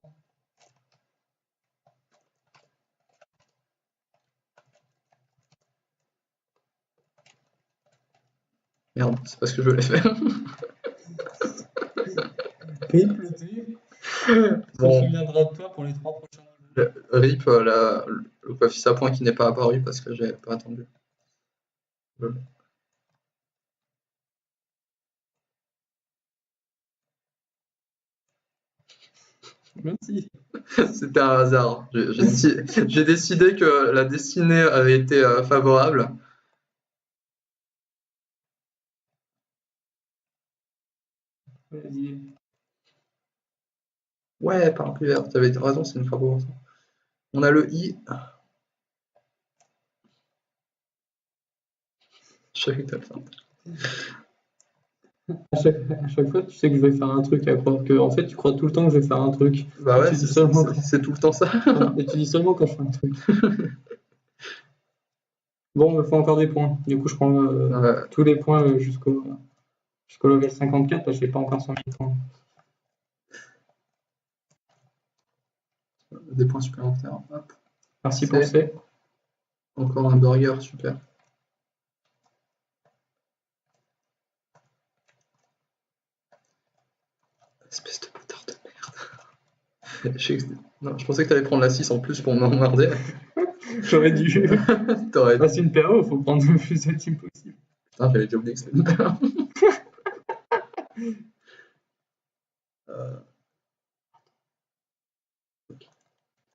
Merde, c'est pas ce que je voulais faire. Triple. On se souviendra de toi pour les 3 prochains niveaux. RIP, le coefficient à points qui n'est pas apparu parce que j'avais pas attendu. Merci. C'était un hasard. J'ai décidé que la destinée avait été favorable. Vas-y. Ouais, parapluie vert, t'avais raison, c'est une frappe au ça. On a le I. Je savais que t'allais faire. À chaque fois, tu sais que je vais faire un truc, à croire que, en fait, tu crois tout le temps que je vais faire un truc. Bah ouais, c'est tout le temps ça. Et tu dis seulement quand je fais un truc. Bon, il me faut encore des points. Du coup, je prends tous les points jusqu'au level 54 parce que j'ai pas encore 100 000 points. Des points supplémentaires. Hop. Merci pour C. Encore un burger, super. Espèce de bâtard de merde. Non, je pensais que t'allais prendre la 6 en plus pour m'emmerder. J'aurais dû. T'aurais Ah, c'est une PAO, faut prendre le plus de teams possible. Putain, j'avais déjà oublié que c'était une paire.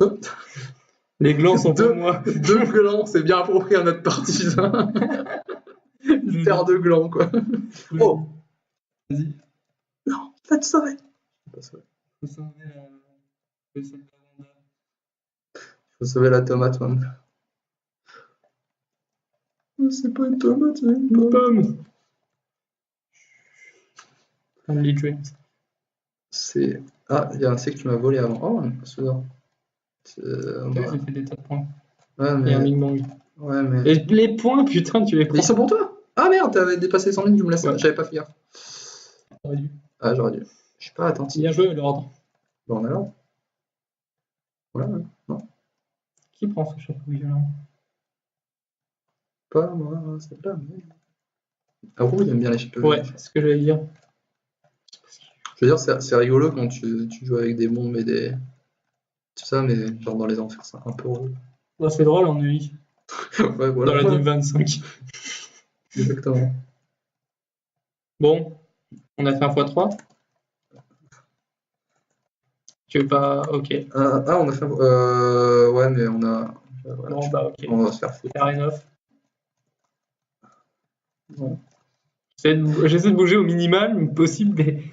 Hop. Les glands sont pour moi. 2 glands, c'est bien approprié à notre partisan. Une paire de glands, quoi. Oh. Vas-y. Non, pas de sauver. Faut sauver la... Faut sauver la tomate, man. C'est pas une tomate, c'est une pomme. Only Dreams. C'est... Ah, il y a un C que tu m'as volé avant. Oh, c'est ça. J'ai fait des tas de points. Ouais, mais... Et un Big Bang. Ouais, mais... Et les points, putain, tu les prends. Mais ils sont pour toi. Ah merde, t'avais dépassé 100 000, tu me laisses. Ouais. J'avais pas fait gaffe. J'aurais dû. Ah, j'aurais dû. Je suis pas attentif. Bien joué, l'ordre. Bon, on a l'ordre. Voilà, non. Qui prend ce chapeau violent? Pas moi, c'est pas moi. Ah, oui, il aime bien les chapeaux. Ouais, c'est ce que j'allais dire. Je veux dire, c'est rigolo quand tu joues avec des bombes et des... Tout ça, mais genre dans les enfers, c'est un peu relou. Bah, c'est drôle en UI. Ouais, voilà. Dans la Div 25. Exactement. Bon, on a fait un x3. Tu veux pas... Ok. Ah, on a fait... ouais, mais on a... Voilà, Bon, bah ok. on va se faire foutre. Fair enough. Ouais. J'essaie de bouger au minimal possible, mais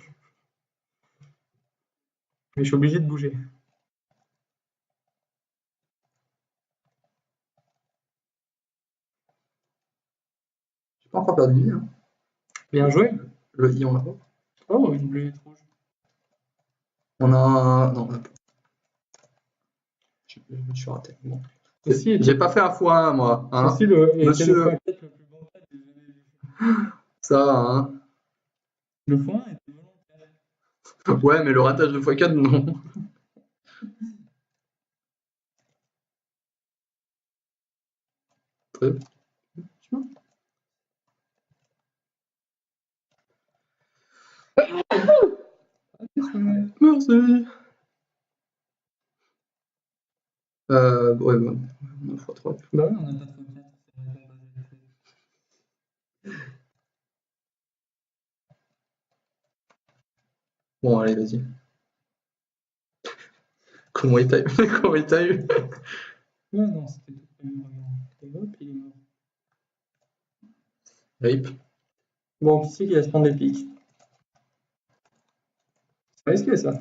je suis obligé de bouger. J'ai pas encore perdu de vie. Hein. Bien joué. Le I, on l'a pas. Oh, une bleuette rouge. On a un... Non, on a pas. Je me suis raté. Bon. J'ai pas fait un x1, moi. Hein. Aussi Monsieur... le x4 le plus bancal des jamais vu. Ça, hein. Le x1 était volontaire. Ouais, mais le ratage de x4, non. Très bien. Merci. Ouais, bon, on a x3. Bah oui, on a pas trop de Bon, allez, vas-y. Comment il t'a eu? Comment il t'a eu? Ouais, non, c'était tout prévu. Et hop, il est mort. Rip. Bon, qui c'est qui va se prendre des pics? C'est risqué ça.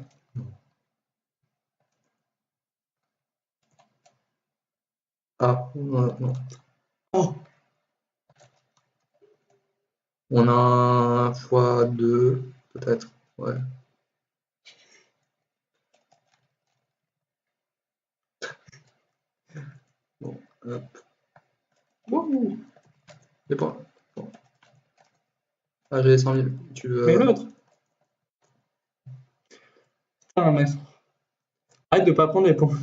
Ah, non. Oh! On a un x2, peut-être. Ouais. Bon, hop. Wouhou! Des points. Bon. Ah, j'ai 100 000. Tu veux... Mais l'autre. Putain, mais... Arrête de pas prendre les points.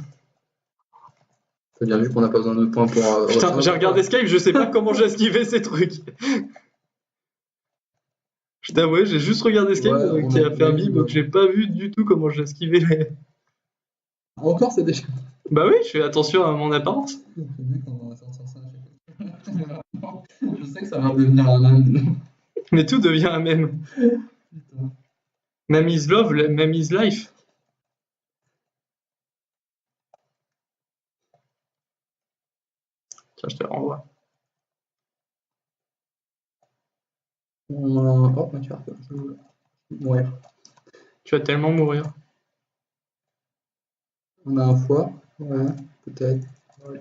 T'as bien vu qu'on n'a pas besoin de points pour... Putain, j'ai regardé Skype, je sais pas comment j'ai esquivé ces trucs. Je t'avoue, j'ai juste regardé Skype Ouais, qui a fait un bip, donc j'ai pas vu du tout comment j'ai esquivé les... Encore, c'est déjà... Bah oui, je fais attention à mon apparence. Je sais que ça va devenir un même. Mais tout devient un même. Même is love, même is life. Tiens, je te le renvoie. Oh, tu vas mourir. Tu vas tellement mourir. On a un foie. Ouais, peut-être. Ouais,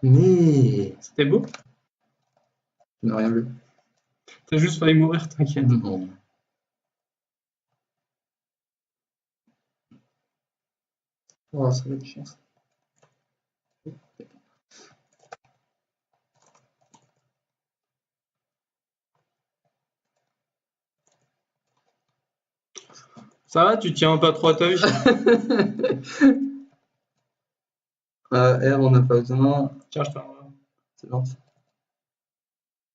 mais... C'était beau. Je n'ai rien vu. T'as juste failli mourir, t'inquiète. Non. Oh, ça va être chiant, ça. Ça va, tu tiens pas trop à ta vie. R, on n'a pas besoin. Tiens, je te renvoie. C'est gentil.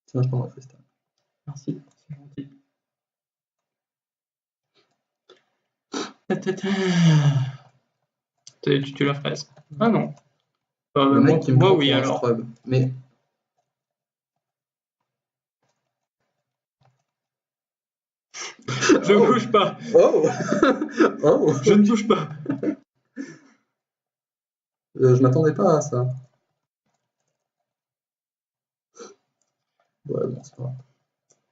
Tiens, je prends ma freestyle. Merci, c'est gentil. Tu la fraise. Ah non. Le mec qui me moi prend oui pour un alors. scrub. Mais. Je ne bouge pas. Oh Oh Je ne bouge pas. Je m'attendais pas à ça. Ouais, bon, c'est pas grave.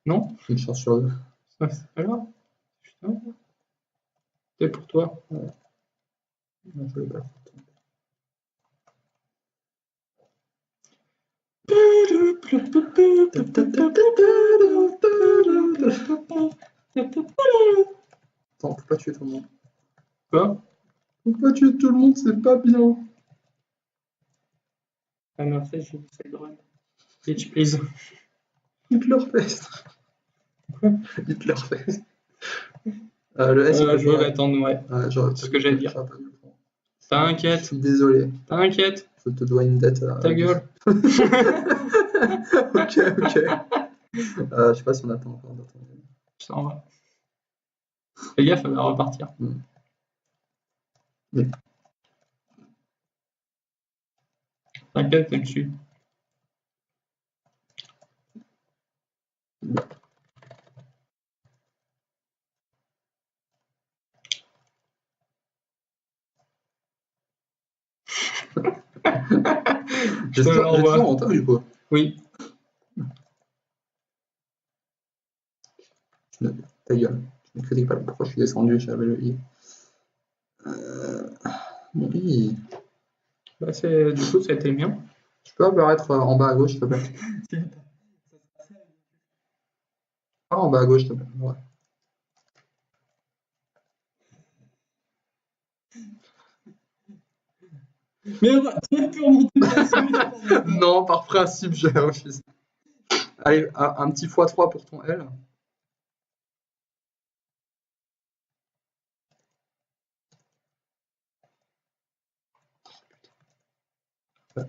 Non, Une chance sur deux. c'est pas grave. Putain. C'est pour toi. Ouais. Non, je l'ai pas. Attends, faut pas tuer tout le monde. Quoi? Faut pas tuer tout le monde, c'est pas bien. Ah non, ça, j'ai dit ça drôle. Bitch, please. Hitlerfest. Hitlerfest. Le S, Je veux l'attendre, ouais. C'est ce que j'allais dire. Je T'inquiète. suis désolé. T'inquiète. Je te dois une dette. Ta gueule. Ok. Je sais pas si on attend encore d'attendre. Ça en va. Fais gaffe, elle va repartir. Oui. T'inquiète, t'es dessus. J'ai toujours en retard du coup. Oui. Ta gueule. Je ne critique pas pourquoi je suis descendu, j'avais le I. Mon I. Bah, du coup, ça a été le mien. Tu peux apparaître en bas à gauche, s'il te plaît. Ah, en bas à gauche, s'il te plaît. Ouais. Mais tu peux remonter. Non, par principe, je refuse. Allez, un petit x3 pour ton L.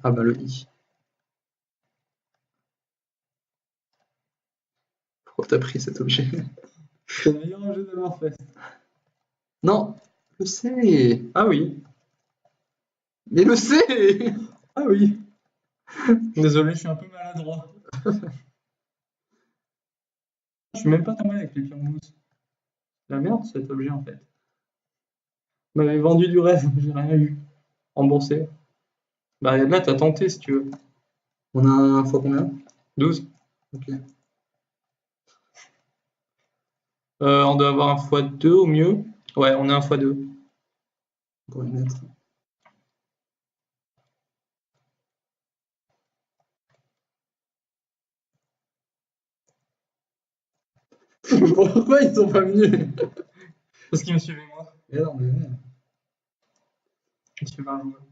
Ah bah le I. Pourquoi t'as pris cet objet? C'est le meilleur objet de Warfest. Non, le C. Ah oui. Mais le C. Ah oui. Désolé, je suis un peu maladroit. Je suis même pas tombé avec les pierres mousses. La merde cet objet en fait. On m'avait vendu du rêve, j'ai rien eu. Remboursé. Bah là t'as tenté si tu veux. On a un fois combien? 12. Ok. On doit avoir un x2 au mieux. Ouais, on a un x2. Encore une lettre. Pourquoi ils sont pas venus? Parce qu'ils me suivaient moi. Et non, mais... Ils me suivaient un joueur.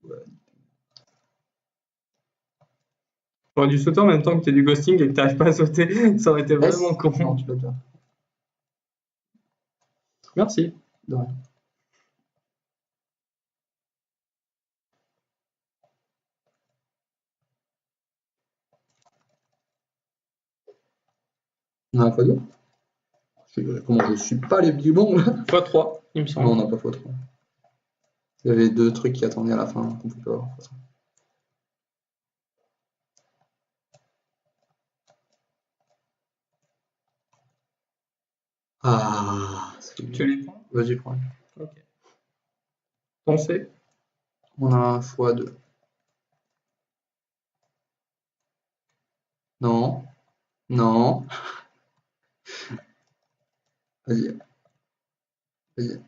Ouais. J'aurais dû sauter en même temps que tu du ghosting et que t'arrives pas à sauter. Ça aurait été vraiment con. Non, tu l'as déjà. Merci. De rien. On a un x2? Comment je suis pas les bons là? x3, il me semble. Non, on n'a pas x3. Il y avait deux trucs qui attendaient à la fin qu'on peut pas avoir. Ah, Tu les prends? Vas-y, prends. Ok. Pensez. On a un x2. Non. Non. Vas-y. Vas-y.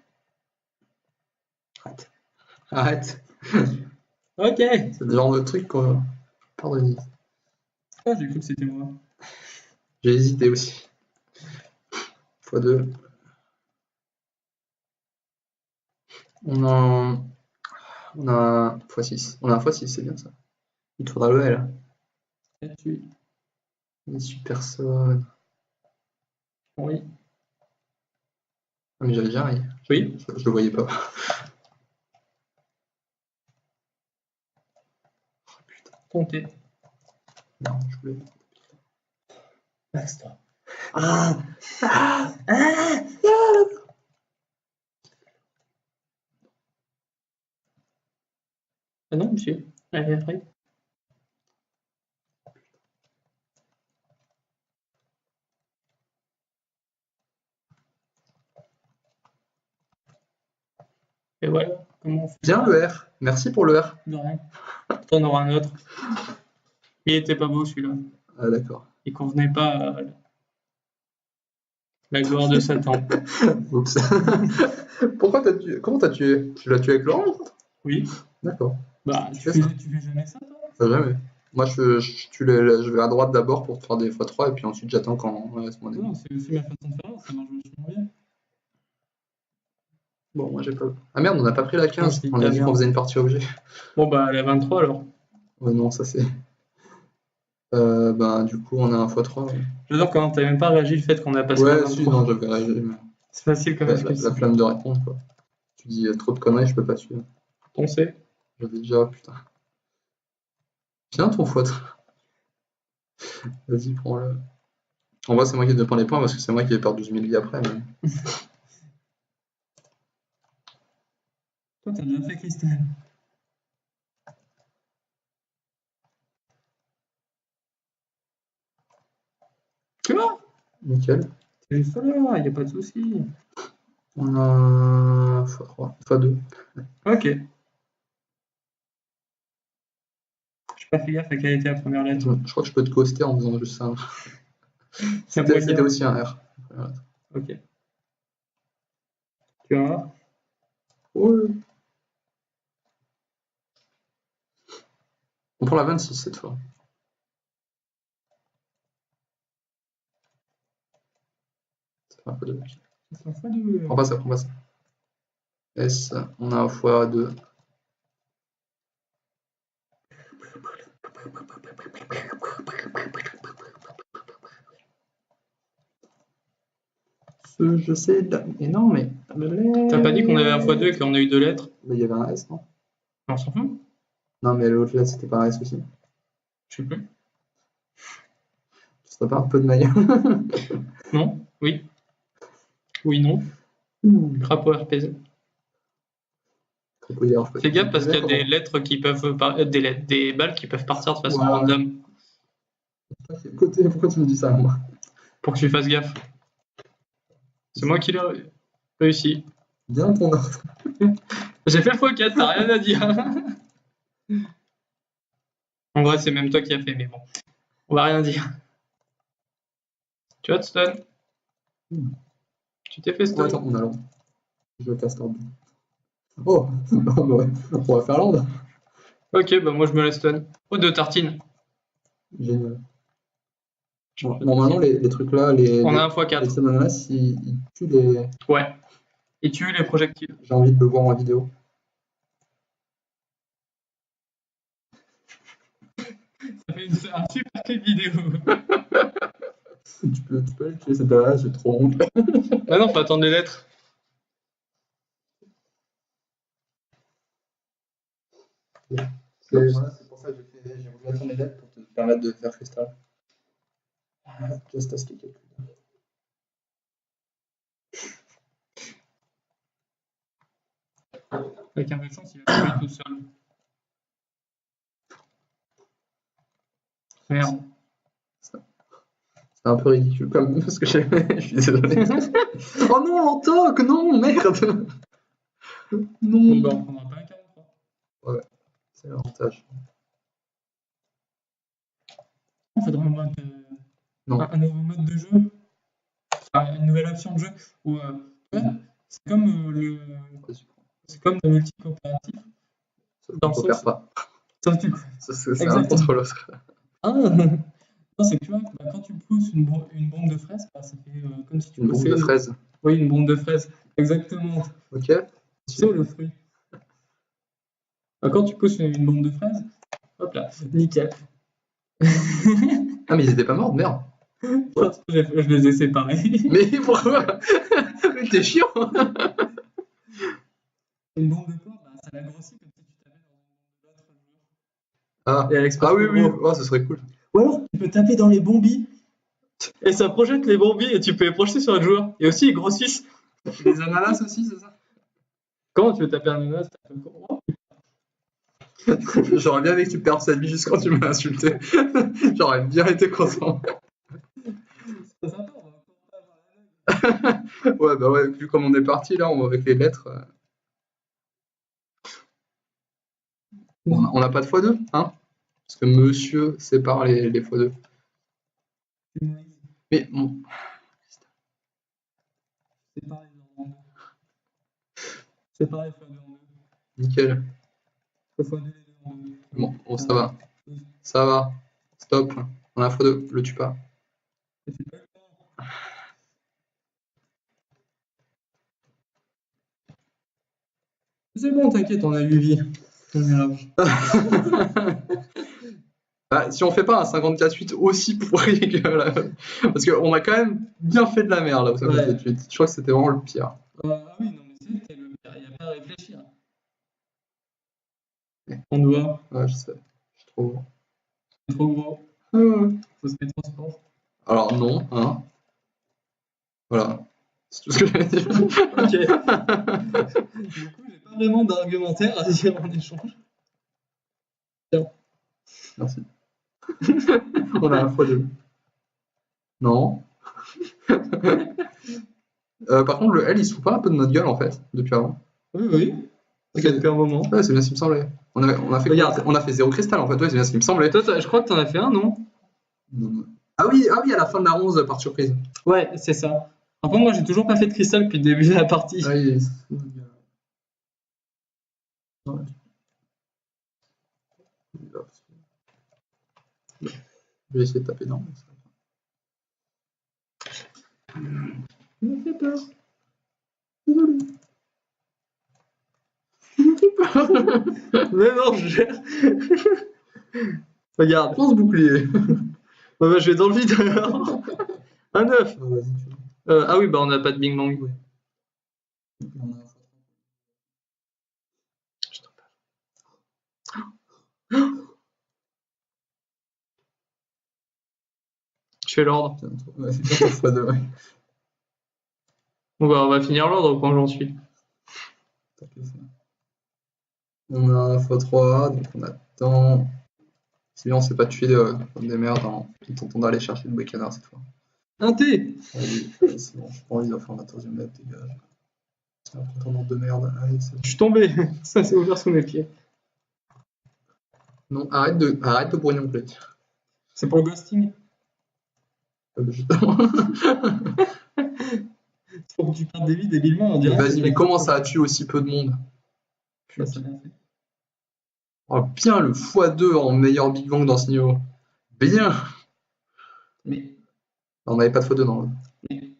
Arrête. Arrête. Ok. C'est le genre de truc qu'on pardonne. Ah, j'ai cru que c'était moi. J'ai hésité aussi. x2. On a un x6. On a un x6, c'est bien ça. Il te faudra le L. Les super personnes. Oui. Ah, mais j'avais déjà ri. Oui. Je le voyais pas. Oh, putain. Tentez. Non, je voulais. Basta. Ah, ah, Ah non, monsieur. Allez, après. Et voilà, comment on fait. Bien le R. Merci pour le R. De rien. T'en auras un autre. Il était pas beau celui-là. Ah, d'accord. Il convenait pas à la gloire de Satan. Oups. Pourquoi t'as tué? Comment t'as tué? Tu l'as tué avec Laurent? Oui. D'accord. Bah, Tu tu fais fais, ça? tu fais jamais ça, toi? Pas jamais. Moi, je vais à droite d'abord pour te faire des x3 et puis ensuite j'attends quand on reste mon Non, c'est aussi ma façon de faire, ça marche vachement bien. Bon, moi j'ai pas. Ah merde, on n'a pas pris la 15. si, On a ta dit qu'on merde. faisait une partie objet. Bon, bah, la 23 alors. Ouais, non, ça c'est. Ben, du coup, on a un x3. Ouais, J'adore quand t'as même pas réagi le fait qu'on a passé la ouais si, 23. non, j'avais réagi, mais C'est facile comme excuse. la flemme de répondre, quoi. Tu dis trop de conneries, je peux pas suivre. Pensez. J'avais déjà, putain. Tiens ton x3. Vas-y, prends-le. En vrai, c'est moi qui ai prendre les points parce que c'est moi qui ai perdu 12 000 vies après. Mais... Toi, t'as déjà fait Christelle. Tu vois? Nickel. C'est juste là, y a pas de souci. On a x3, x2. Ok. J'ai pas fait gaffe à quelle était la première lettre. Je crois que je peux te coaster en faisant juste ça. C'est C'était moyen. aussi un R. Voilà. Ok. Tu vois? Ouais. On prend la 26 cette fois. Ça fait un peu de... Ça fait de... Prends pas ça, prends pas ça. S, on a un x2. Je sais. Et non, mais. T'as pas dit qu'on avait un x2 et qu'on a eu 2 lettres? Mais il y avait un S, non? On s'en fout? Non, mais l'autre lettre, c'était pas un S aussi. Je sais plus. Ce serait pas un peu de maillot? Non? Oui. Oui, non. Crapaud RPZ. Fais gaffe parce qu'il y a des lettres qui peuvent des balles qui peuvent partir de façon random. Pourquoi tu me dis ça, moi? Pour que tu fasses gaffe. C'est moi qui l'ai réussi. Bien ton ordre. J'ai fait le x4, t'as rien à dire. En vrai, c'est même toi qui as fait, mais bon. On va rien dire. Tu vas te stun. Tu t'es fait stun. Oh, attends, on a l'ordre. Je casse l'ordre. Oh, on va faire l'ordre. Ok, bah moi je me laisse stun. Oh, 2 tartines. Génial. Normalement, les trucs là, On a un les x4. Xenonas, ils tuent les. Ouais. Et tue les projectiles. J'ai envie de le voir en vidéo. Ça fait un super clip vidéo. Tu peux aller tuer cette base, j'ai trop honte. Bah non, faut attendre les lettres. C'est pour ça que j'ai voulu attendre les lettres pour te permettre de faire freestyle. Just ask quelqu'un. Avec un peu de chance, il va trouver tout seul. Merde. C'est un peu ridicule quand même parce que j'ai. Je suis désolé. Oh non, l'entoc, non, merde. Non. Bon, bah on prendra pas un 43. Ouais, c'est l'avantage. Il faudrait un mode, Non. un nouveau mode de jeu. Enfin, une nouvelle option de jeu où ouais, c'est comme c'est comme le multi-coopératif. On ne coopère pas. C'est un contre l'autre. Ah non, c'est que tu vois, bah, quand tu pousses une bombe de fraises, bah, ça fait comme si tu Une bombe poussais de fraises. Oui, une bombe de fraises. Exactement. Ok. Tu sais, le fruit. Bah, quand tu pousses une bombe de fraises, hop là, nickel. Ah, mais ils étaient pas morts, merde. Je les ai séparés. Mais pourquoi? Mais t'es chiant. Une bombe de porc, bah, ça la grossit comme si tu tapais dans une bombe de l'autre joueur. Ah, Et elle explose oui, plus oui, gros. oh, ce serait cool. Ou alors, tu peux taper dans les bombies Et ça projette les bourbiers et tu peux les projeter sur le joueur. Et aussi, ils grossissent. Les ananas aussi, c'est ça? Comment tu veux taper un ananas? T'as un corbeau. J'aurais bien aimé que tu perdes cette vie juste quand tu m'as insulté. J'aurais bien été content. C'est sympa, on va pas avoir la langue. Ouais, bah ouais, vu comme on est parti là, avec les lettres. On n'a pas de x2, hein? Parce que monsieur sépare les x2. Mais bon. C'est pareil, en deux. C'est pareil, x2 en deux. Nickel. x2 les deux en deux. Bon, ça va. Ça va. Stop. On a x2, le tue pas. C'est bon, t'inquiète, on a 8 vies. On est là. Bah, si on fait pas un 54-8 aussi pourri que là, parce qu'on a quand même bien fait de la merde là au 58. Je crois que c'était vraiment le pire. Ah oui, non, mais c'était le pire, il n'y a pas à réfléchir. On doit. Ouais, je sais. Je suis trop gros. C'est trop gros. Faut se mettre en sport. Alors non, hein. Voilà. C'est tout ce que j'allais dire. Ok. Du coup, j'ai pas vraiment d'argumentaire à dire en échange. Tiens. Merci. On a un x2. Non. Par contre, le L, il se fout pas un peu de notre gueule en fait, depuis avant. Oui, oui. Okay. Depuis un moment. Ouais, c'est bien ce qui me semblait. On a fait 0 cristal en fait, ouais, c'est bien ce qui me semblait. Toi, je crois que t'en as fait un, non? Ah oui, à la fin de la 11 par surprise. Ouais, c'est ça. Par contre, moi, j'ai toujours pas fait de cristal depuis le début de la partie. Ah, oui. Je vais essayer de taper dans. Il m'a fait peur. Désolé. Il m'a fait peur. Mais non, je gère. Regarde. Pense bouclier. Bah, je vais dans le vide alors. Un 9. Ah oui, bah on n'a pas de Bing Bang. Oui. Je t'en parle. Je fais l'ordre. Ouais, c'est pas fois deux, ouais. Bon, bah, on va finir l'ordre quand j'en suis. On a un x3, donc on attend. Si bien on s'est pas tué comme des merdes en tentant d'aller chercher le Wickenard cette fois. Un T. Allez, c'est bon, je pas envie de faire la troisième lettre, dégage. C'est un contendant de merde. Allez, Je suis tombé. Ça s'est ouvert sous mes pieds. Non, arrête de bourrer mon play. C'est pour le ghosting. Justement. C'est pour que tu perdes des vies débilement en direct. Vas-y, mais comment ça a tué aussi peu de monde? Ça, c'est bien fait. Oh, bien le x2 en meilleur Big Bang dans ce niveau. Bien. Mais. On n'avait pas de x2 non. Mais.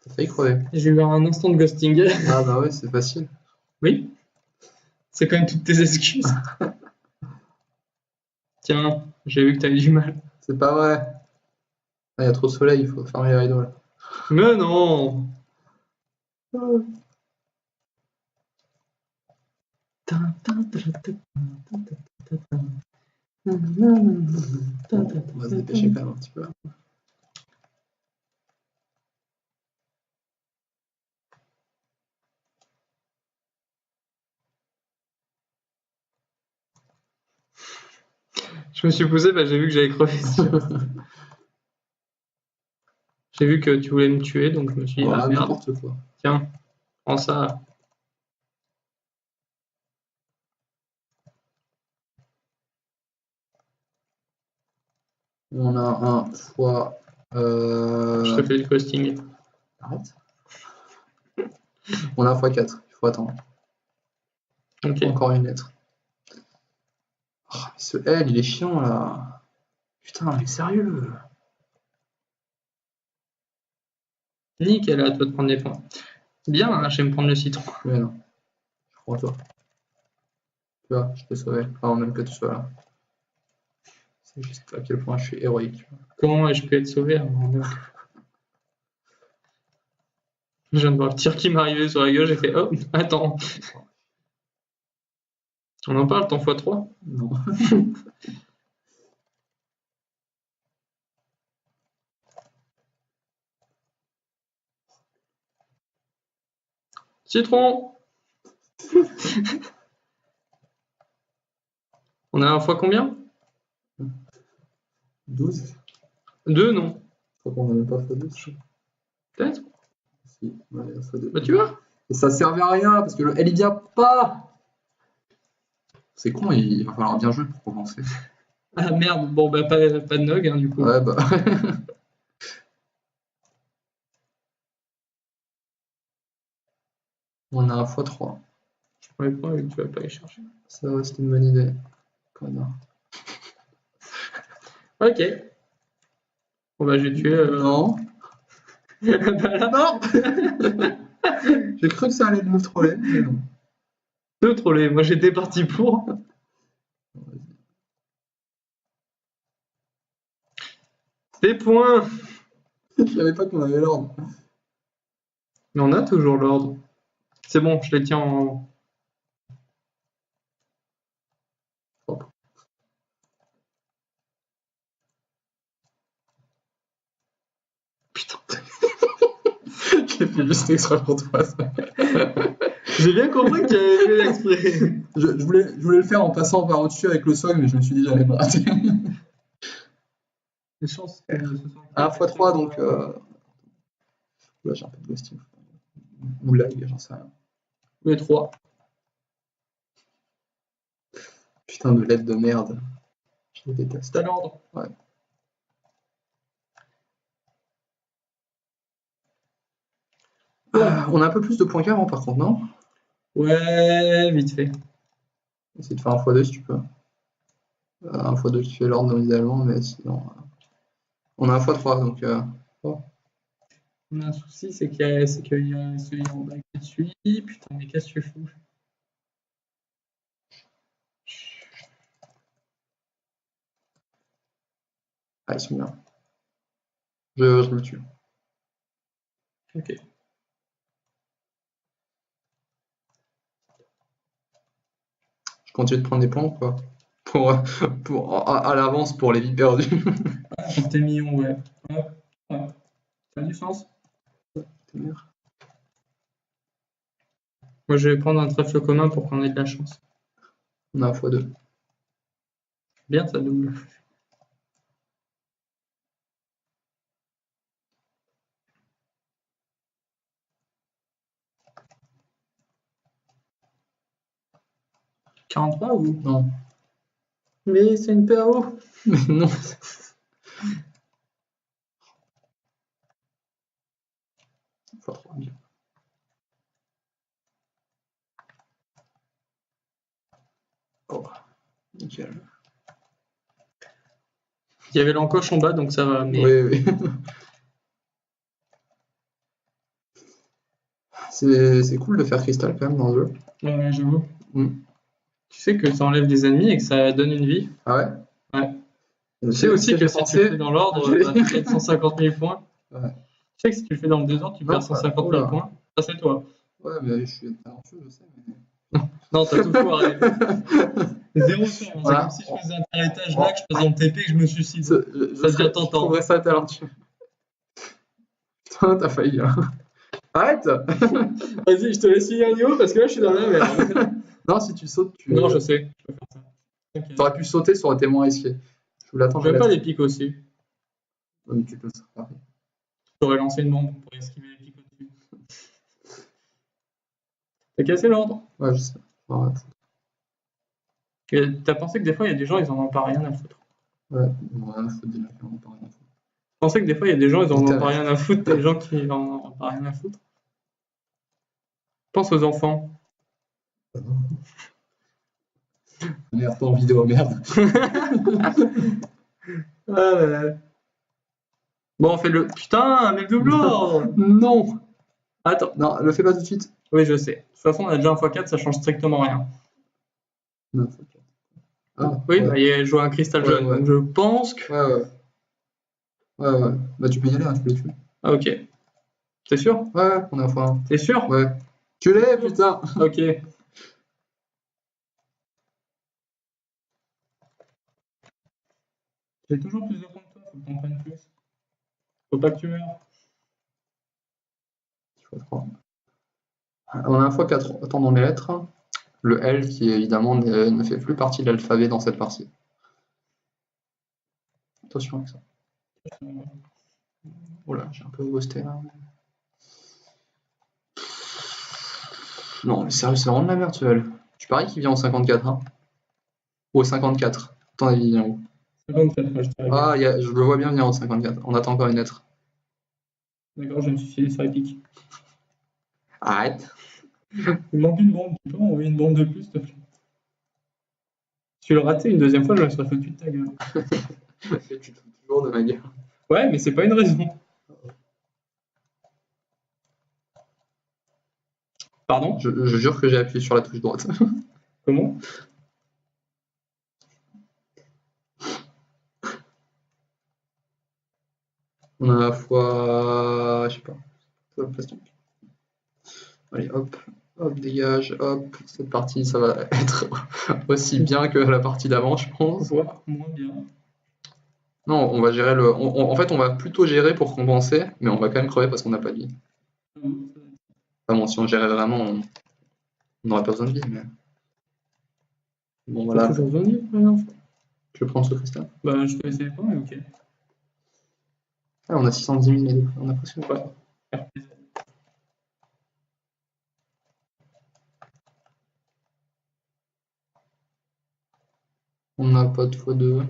T'as failli crever. J'ai eu un instant de ghosting. Ah bah ouais, c'est facile. Oui. C'est quand même toutes tes excuses. Tiens, j'ai vu que t'avais du mal. C'est pas vrai. Il y a trop de soleil, il faut fermer les rideaux là. Mais non. On va se dépêcher quand même un petit peu. Je me suis poussé, bah, j'ai vu que j'allais crever. J'ai vu que tu voulais me tuer, donc je me suis dit, Oh, ah merde. n'importe quoi. Tiens, prends ça. On a un fois. Je te fais le ghosting. Arrête. On a un x4, il faut attendre. Ok. Encore une lettre. Oh, mais ce L, il est chiant là. Putain, mais sérieux. Nickel, à toi de prendre des points. Bien, hein, je vais me prendre le citron. Mais non. Je crois en toi. Tu vois, je t'ai sauvé. Enfin, même que tu sois là. C'est juste à quel point je suis héroïque. Comment ai-je pu être sauvé avant donc je viens de voir le tir qui m'arrivait sur la gueule, j'ai fait oh, attends. On en parle, t'en x3? Non. Citron. On a un fois combien? 12. 2, non? Je crois qu'on n'a même pas x2. Peut-être? Si, ouais, x2. Bah tu vois? Et ça servait à rien parce que elle y vient pas. C'est con, il va falloir bien jouer pour commencer. Ah merde, bon bah pas de nog hein, du coup. Ouais, bah. On a un x3. Je prends les points et tu vas pas les chercher. Ça va, c'était une bonne idée. Connard. Ok. Bon bah j'ai tué. Non. Bah là, Non. J'ai cru que ça allait me troller, mais non. deux trollés, moi j'étais parti pour. Des points. Je savais pas qu'on avait l'ordre. Mais on a toujours l'ordre. C'est bon, je les tiens en. Hop. Putain. J'ai fait juste extra pour toi. Ça. J'ai bien compris que tu avais fait l'exprès. Je voulais le faire en passant par au-dessus avec le soin, mais je me suis dit j'allais me rater. Les chances que ce soit. 1 x 3, donc. Là, j'ai un peu de ghosting. Ou lag, j'en sais rien. Les 3. Putain de lettres de merde. Je les déteste. T'as l'ordre. Ouais. On a un peu plus de points qu'avant par contre, non? Ouais, vite fait. Essaye de faire un x2 si tu peux. Un x2 qui fait l'ordre idéalement, mais sinon. On a un x3 donc. Oh. On a un souci, c'est qu'il y a celui en bas qui suit. Putain, mais qu'est-ce que tu fous? Ah, ils sont bien. Je le tue. Ok. Je continue de prendre des points quoi. À l'avance pour les vies perdues. On t'est mignon, ouais. Ouais. Ça a du sens. Moi, je vais prendre un trèfle commun pour qu'on ait de la chance. On a un x2. Bien, ça double. « 43 ou? Non. Mais c'est une PAO. Mais non. x3 bien. Oh, nickel. Il y avait l'encoche en bas, donc ça va. Mais... Oui, oui. C'est cool de faire cristal quand même dans le jeu. Ouais, j'avoue. Mm. Tu sais que ça enlève des ennemis et que ça donne une vie. Ah ouais? Ouais. Tu sais aussi que si tu le fais dans l'ordre, tu perds 150 000 points. Ouais. Tu sais que si tu le fais dans le désordre, tu perds 150 000 points. Ça, c'est toi. Ouais, mais je suis talentueux, je sais. Mais... Non, t'as tout foiré. Zéro tour. Voilà. C'est comme si je faisais un tel étage là, que je faisais en TP et que je me suicide. Ça devient tentant. Je trouverais ça talentueux. Putain, t'as failli. Hein. Arrête. Vas-y, je te laisse finir Nio parce que là, je suis dans la merde. Non, si tu sautes, tu. Non, je sais. Je peux faire ça. Okay. T'aurais pu sauter, ça aurait été moins risqué. Je voulais attendre. J'aime pas les pics aussi. Ouais, mais tu peux ça. J'aurais lancé une bombe pour esquiver les pics au-dessus. T'as cassé l'ordre? Ouais, je sais. T'as pensé que des fois, il y a des gens, ils en ont pas rien à foutre? Ouais, rien à foutre déjà, ils en ont pas rien à foutre. Je pensais que des fois, il y a des gens, ils en ont pas rien à foutre, des gens qui en ont pas rien à foutre. Pense aux enfants. Merde, pas en vidéo, merde. Bon, fais-le. Putain, mais le double ordre. Non. Attends. Non, le fais pas tout de suite. Oui, je sais. De toute façon, on a déjà un x4, ça change strictement rien. Non, ah, oui, ouais. Bah, il a joué un cristal jaune, donc je pense que... Ouais. Bah, tu peux y aller, hein, tu peux les tuer. Ah, ok. T'es sûr? Ouais, on a un x1. T'es sûr? Ouais. Tu l'es, putain. Ok. J'ai toujours plus de points que toi, faut que t'en prennes plus. Faut pas que tu meurs. On a un fois 4 temps dans les lettres. Le L qui évidemment ne fait plus partie de l'alphabet dans cette partie. Attention avec ça. Oh là, j'ai un peu ghosté là. Non, mais sérieux, c'est vraiment de la merde ce L. Tu paries qu'il vient en 54, hein? Ou au 54. Ton avis, il vient où? 54, moi je dirais. Ah, je le vois bien venir en 54. On attend encore une lettre. D'accord, je me suis filé sur Epic. Arrête. Il manque une bombe, tu peux m'envoyer une bombe de plus, s'il te plaît? Si tu le ratais une deuxième fois, je me serais foutu de ta gueule. Tu te fous toujours de ma gueule. Ouais, mais c'est pas une raison. Pardon? Je jure que j'ai appuyé sur la touche droite. Comment? On a à la fois. Je sais pas. Plastique. Allez, hop. Hop, dégage. Hop. Cette partie, ça va être aussi bien que la partie d'avant, je pense. Voire moins bien. Non, on va gérer le. En fait, on va plutôt gérer pour compenser, mais on va quand même crever parce qu'on n'a pas de vie. Enfin bon, si on gérait vraiment, on n'aurait pas besoin de vie, mais. Bon, voilà. T'as toujours besoin de vie, par exemple? Je vais prendre ce cristal. Bah, je te laissais pas, mais ok. Ah, on a 610 000, on a presque. Ouais. On n'a pas de x2.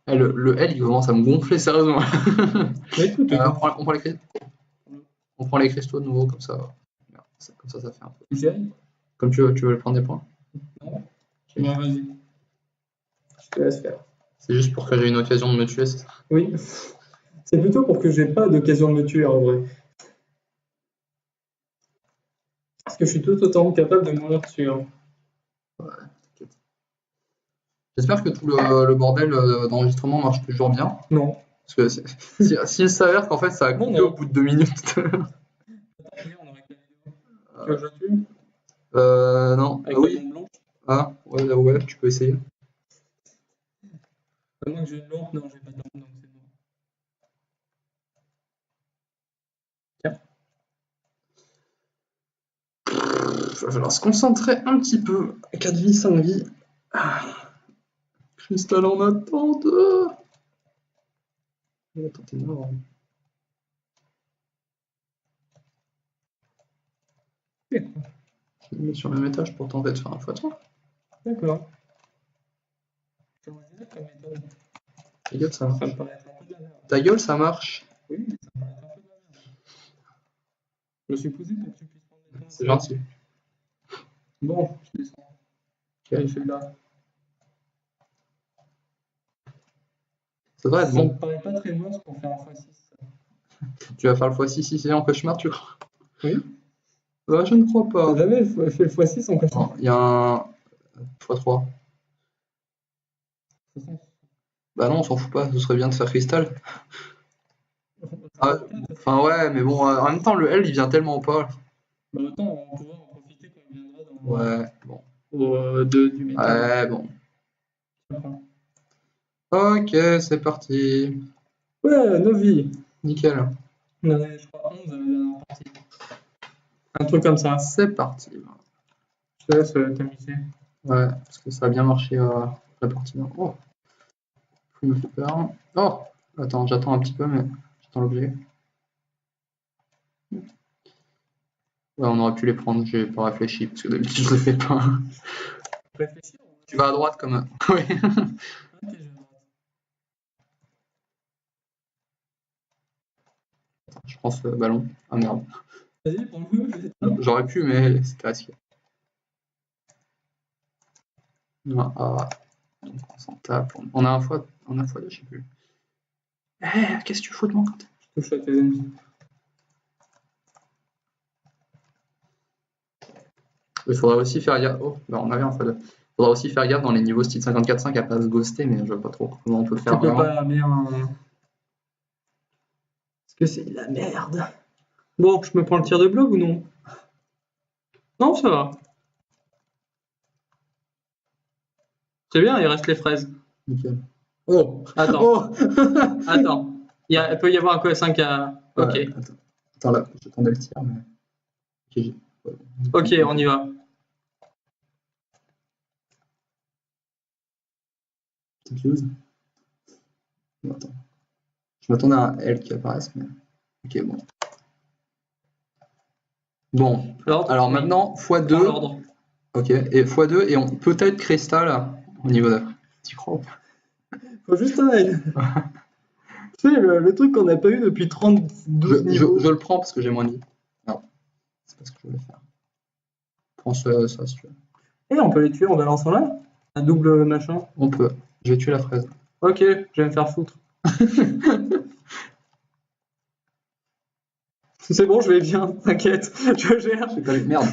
Eh, le L, il commence à me gonfler sérieusement. Mais écoute, on prend les cristaux de nouveau, comme ça. Comme ça fait un peu. Essaye. Comme tu veux prendre des points? Non. Bah, vas-y. Je te laisse faire. C'est juste pour que j'ai une occasion de me tuer, c'est ça? Oui. C'est plutôt pour que j'ai pas d'occasion de me tuer, en vrai. Parce que je suis tout autant capable de mourir dessus. Hein. Ouais, t'inquiète. J'espère que tout le bordel d'enregistrement marche toujours bien. Non. Parce que s'il s'avère qu'en fait ça a coupé au bout de 2 minutes. On aurait que la vidéo. Tu veux que je tue? Non. Avec oui. la bombe blanche? Ah, ouais, tu peux essayer. À moins que j'ai une lampe, non, j'ai pas de lampe, donc c'est bon. Tiens. Il va falloir se concentrer un petit peu. 4 vies, 5 vies. Cristal en attente. Attends, t'es mort. Je vais me mettre sur le même étage pour tenter de faire un x3. D'accord. Comment je disais comme méthode? Ta gueule, ça marche. Ça me paraît être un peu de la merde. Ta gueule, ça marche. Oui, mais ça me paraît être un peu de la merde. Je me suis posé pour que tu puisses prendre des points. C'est gentil. Bon, je descends. Ok. Je suis là. Ça devrait être Ça bon. me paraît pas très moche pour faire un x6. Tu vas faire le x6 ici en cauchemar, tu crois? Oui. Bah, je ne crois pas. T'as jamais fait le x6 en cauchemar? Il y a un x3. Bah non, on s'en fout pas, ce serait bien de faire cristal. Ah, enfin ouais, mais bon, en même temps, le L, il vient tellement pas. Bah autant on va pouvoir en profiter quand il viendra dans Ouais, bon. au 2 du métal. Ouais, bon. Ok, c'est parti. Ouais, 9 vies. Nickel. On en avait, je crois, 11 à la dernière partie. Un truc comme ça. C'est parti. Je te laisse t'amuser. Ouais, parce que ça a bien marché la partie 1. Oh, il me fait peur. Oh, attends, j'attends un petit peu, mais j'attends l'objet. Ouais, on aurait pu les prendre, j'ai pas réfléchi, parce que d'habitude je le fais pas. Réfléchir. Tu vas à droite comme un. Oui. Ok, je vais à droite. Attends, je prends ce ballon. Ah merde. Vas-y, prends-le. J'aurais pu, mais c'était risqué. Ah, donc on s'en tape. On a un fois deux, je sais plus. Eh, qu'est-ce que tu fous de mon côté? Je touche à tes ennemis. Il faudrait aussi faire gaffe. Oh, bah on avait un fois deux. Il faudra aussi faire gaffe dans les niveaux style 54.5 à pas se ghoster, mais je vois pas trop comment on peut faire. Tu peux vraiment. pas, mais parce que c'est de la merde. Bon, je me prends le tir de bloc ou non? Non, ça va. C'est bien, il reste les fraises. Nickel. Oh! Attends. Oh! Attends. Il peut y avoir un Q5 à... Ok. Ouais, attends là, j'attendais le tir, mais. Ok, on y va. Petite use. Non, attends. Je m'attendais à un L qui apparaisse, mais. Ok, bon. Bon, alors maintenant, x2. L'ordre. Ok, et x2, et on peut-être cristal au niveau de. Tu crois? Faut juste un L. Tu sais, le truc qu'on n'a pas eu depuis 32 niveaux. Je le prends parce que j'ai moins de vie. Non, c'est pas ce que je voulais faire. Prends ça si tu veux. Et on peut les tuer en balançant là? Un double machin? On peut. Je vais tuer la fraise. Ok, je vais me faire foutre. C'est bon, je vais bien, t'inquiète, je gère. J'ai pas lu. Merde.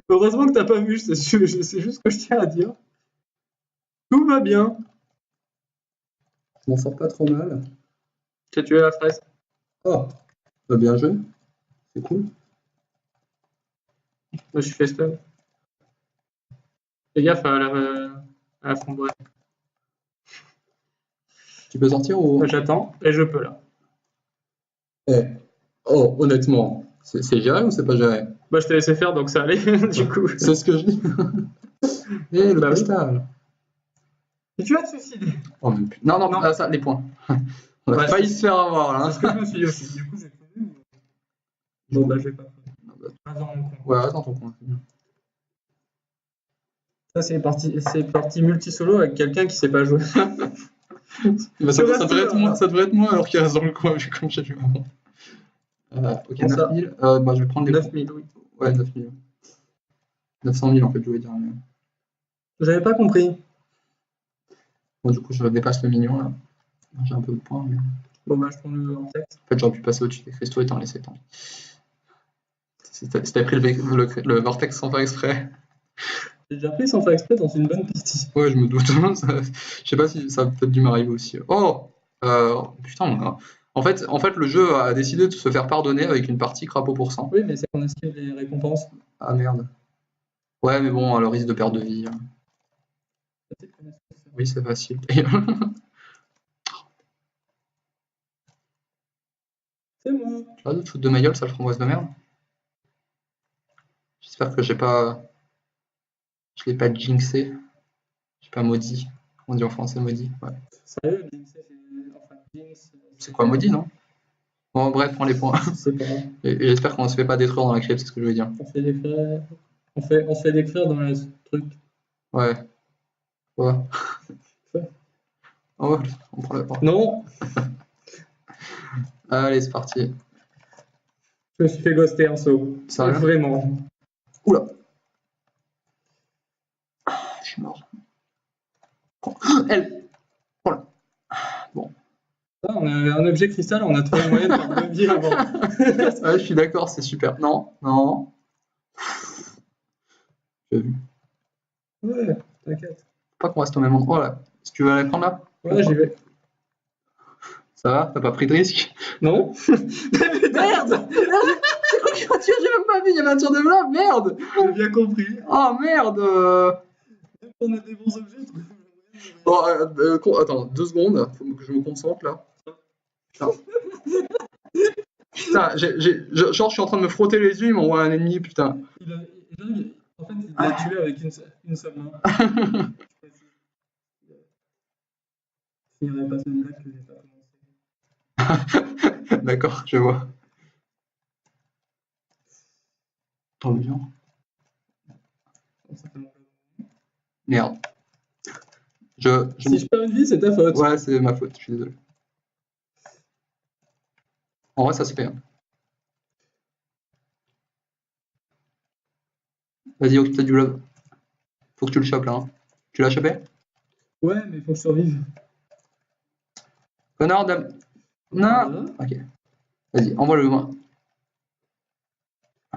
Heureusement que t'as pas vu, c'est juste ce que je tiens à dire. Tout va bien. Je m'en sors pas trop mal. Tu as tué la fraise. Oh, bah, bien joué. C'est cool. Je me suis fait stun. Fais gaffe à la framboise. Tu peux sortir ou. J'attends, et je peux là. Eh. Oh, honnêtement, c'est géré ou c'est pas géré? Bah, je t'ai laissé faire, donc ça allait, du coup. C'est ce que je dis. Eh, le Bah oui. cristal. Et tu vas te suicider. Oh, mais... Non, Non. ah, ça, les points. On a Ouais, failli se faire avoir là. C'est ce que je me suis dit aussi. Du coup, j'ai fait. Bon, bah, je vais pas. Reste dans mon coin. Ouais, reste dans ton coin. Ça, c'est parti multi-solo avec quelqu'un qui sait pas jouer. Bah, ça devrait être moi alors qu'il reste dans le coin, vu comme j'ai vu avant. Ok, 9000. Bah, je vais prendre les 9000, oui. Ouais, 9000. 900 000 en fait, je voulais dire. Mais... J'avais pas compris. Bon, du coup, je dépasse le million là. J'ai un peu de points. Mais... Bon, bah, je prends le en tête. En fait, j'aurais pu passer au-dessus des cristaux et t'en laisser tant. Si t'avais pris le vortex sans faire exprès. J'ai déjà pris sans faire exprès dans une bonne partie. Ouais, je me doute. Je sais pas si ça a peut-être dû m'arriver aussi. Oh putain. En fait, le jeu a décidé de se faire pardonner avec une partie crapaud pour 100. Oui, mais c'est qu'on esquive les récompenses. Ah merde. Ouais, mais bon, le risque de perte de vie. Oui, c'est facile. C'est moi. Tu vas te foutre de ma gueule, sale framboise de merde. J'espère que je l'ai pas jinxé. J'ai pas maudit. On dit en français maudit. Ouais. Sérieux, Jinx, C'est quoi maudit, non? Bon, bref, prends les points. C'est pas. Et j'espère qu'on se fait pas détruire dans la crypte, c'est ce que je veux dire. On fait décrire. On se fait décrire dans le truc. Ouais. Ouais. Oh, on prend le... Non. Allez, c'est parti. Je me suis fait ghoster un saut. Sérieux? Vraiment. Oula. Je suis mort. Elle. Voilà. Bon. Ah, on a un objet cristal, on a trouvé moyen de faire 2 vies avant. Ouais, je suis d'accord, c'est super. Non, non. J'ai vu. Ouais, t'inquiète. Faut pas qu'on reste au même endroit là. Si tu veux aller prendre là? Ouais, j'y vais. Ça va? T'as pas pris de risque? Non. Merde! C'est quoi qui m'a tué? J'ai même pas vu, il y avait un tir de blanc, merde! J'ai bien compris. Oh merde! On a des bons objets. Bon, attends, 2 secondes, faut que je me concentre là. Putain, putain genre je suis en train de me frotter les yeux, il m'envoie un ennemi, putain. En fait, il l'a tué avec une seule main. Je finirai pas une blague que j'ai pas commencé. D'accord, je vois. Trop bien. Merde. Si je perds une vie, c'est ta faute. Ouais, c'est ma faute, je suis désolé. En vrai, ça se fait. Hein. Vas-y, occupe du blob. Faut que tu le chopes là. Hein. Tu l'as chopé? Ouais, mais faut que je survive. Connard d'âme. Non. Ok. Vas-y, envoie-le moi.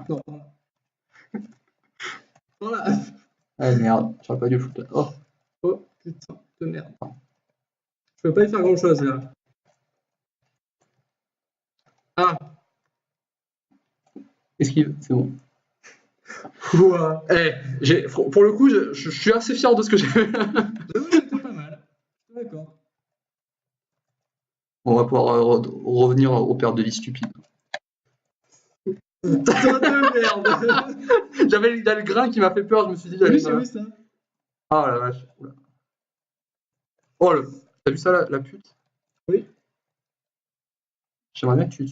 Non, voilà. Ah merde, j'aurais pas dû le foutre là. Oh. Oh putain de merde. Je peux pas y faire grand chose là. Ah. Esquive, c'est bon. Ouah. Pour le coup, je suis assez fier de ce que j'ai fait. C'était pas mal. D'accord. On va pouvoir revenir aux pertes de vie stupides. Putain de merde. J'avais le grain qui m'a fait peur, je me suis dit... Oui, j'ai vu ça. Ah la vache. Oula. Oh, t'as vu ça, la pute? Oui. J'aimerais bien que tu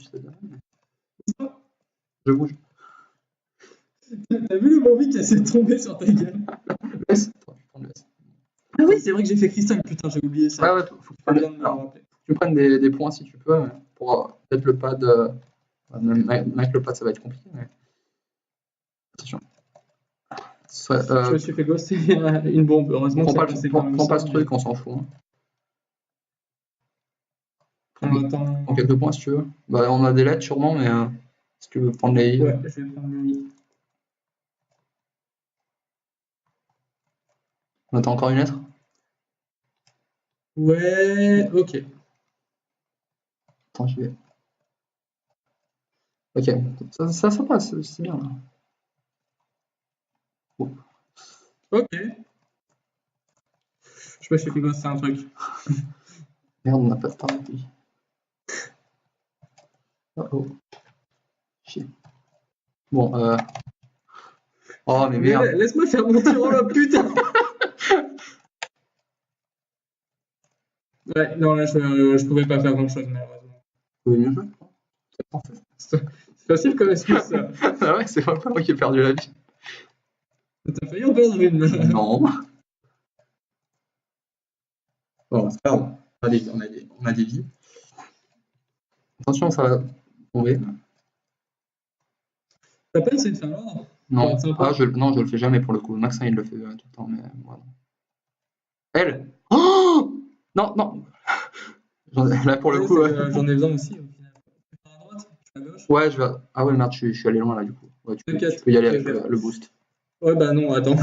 je bouge. T'as vu le Bambi qui s'est tombé sur ta gueule? Laisse. Ah oui, c'est vrai que j'ai fait cristal, putain, j'ai oublié ça. Ouais, faut que tu prennes des points si tu peux, pour peut-être le pad. Même avec le pad, ça va être compliqué, mais... Attention. Je me suis fait ghoster une bombe, heureusement que c'est prends pas ce truc, on s'en fout. Prends quelques points si tu veux. Bah, on a des lettres sûrement, mais si tu veux prendre les... Ouais, je vais prendre les... On attend encore une lettre? Ouais, ok. Attends, je vais... Ok, ça passe, c'est bien là. Oh. Ok. Je me suis fait ghoster un truc. Merde, on n'a pas de parapluie. Oh. Chier. Bon, oh, mais merde. Laisse-moi faire mon tir, oh la putain. Ouais, non, là, je pouvais pas faire grand-chose, malheureusement. Vous pouvez mieux jouer? C'est facile comme excuse, ça. Ah ouais, c'est pas moi qui ai perdu la vie. T'as failli en perdre une. Non. Bon, c'est pas grave. On a des vies. Attention, ça va tomber. T'as pas essayé de faire l'ordre? Non. Ah, non, je le fais jamais pour le coup. Maxin, il le fait tout le temps, mais voilà. Elle! Oh! Non, non! Là, pour le coup. J'en ai besoin aussi, au final. À droite? À gauche? Ouais, je vais. Ah ouais, merde, je suis allé loin là, du coup. Ouais, tu peux y aller avec le boost. Ouais, bah non, attends.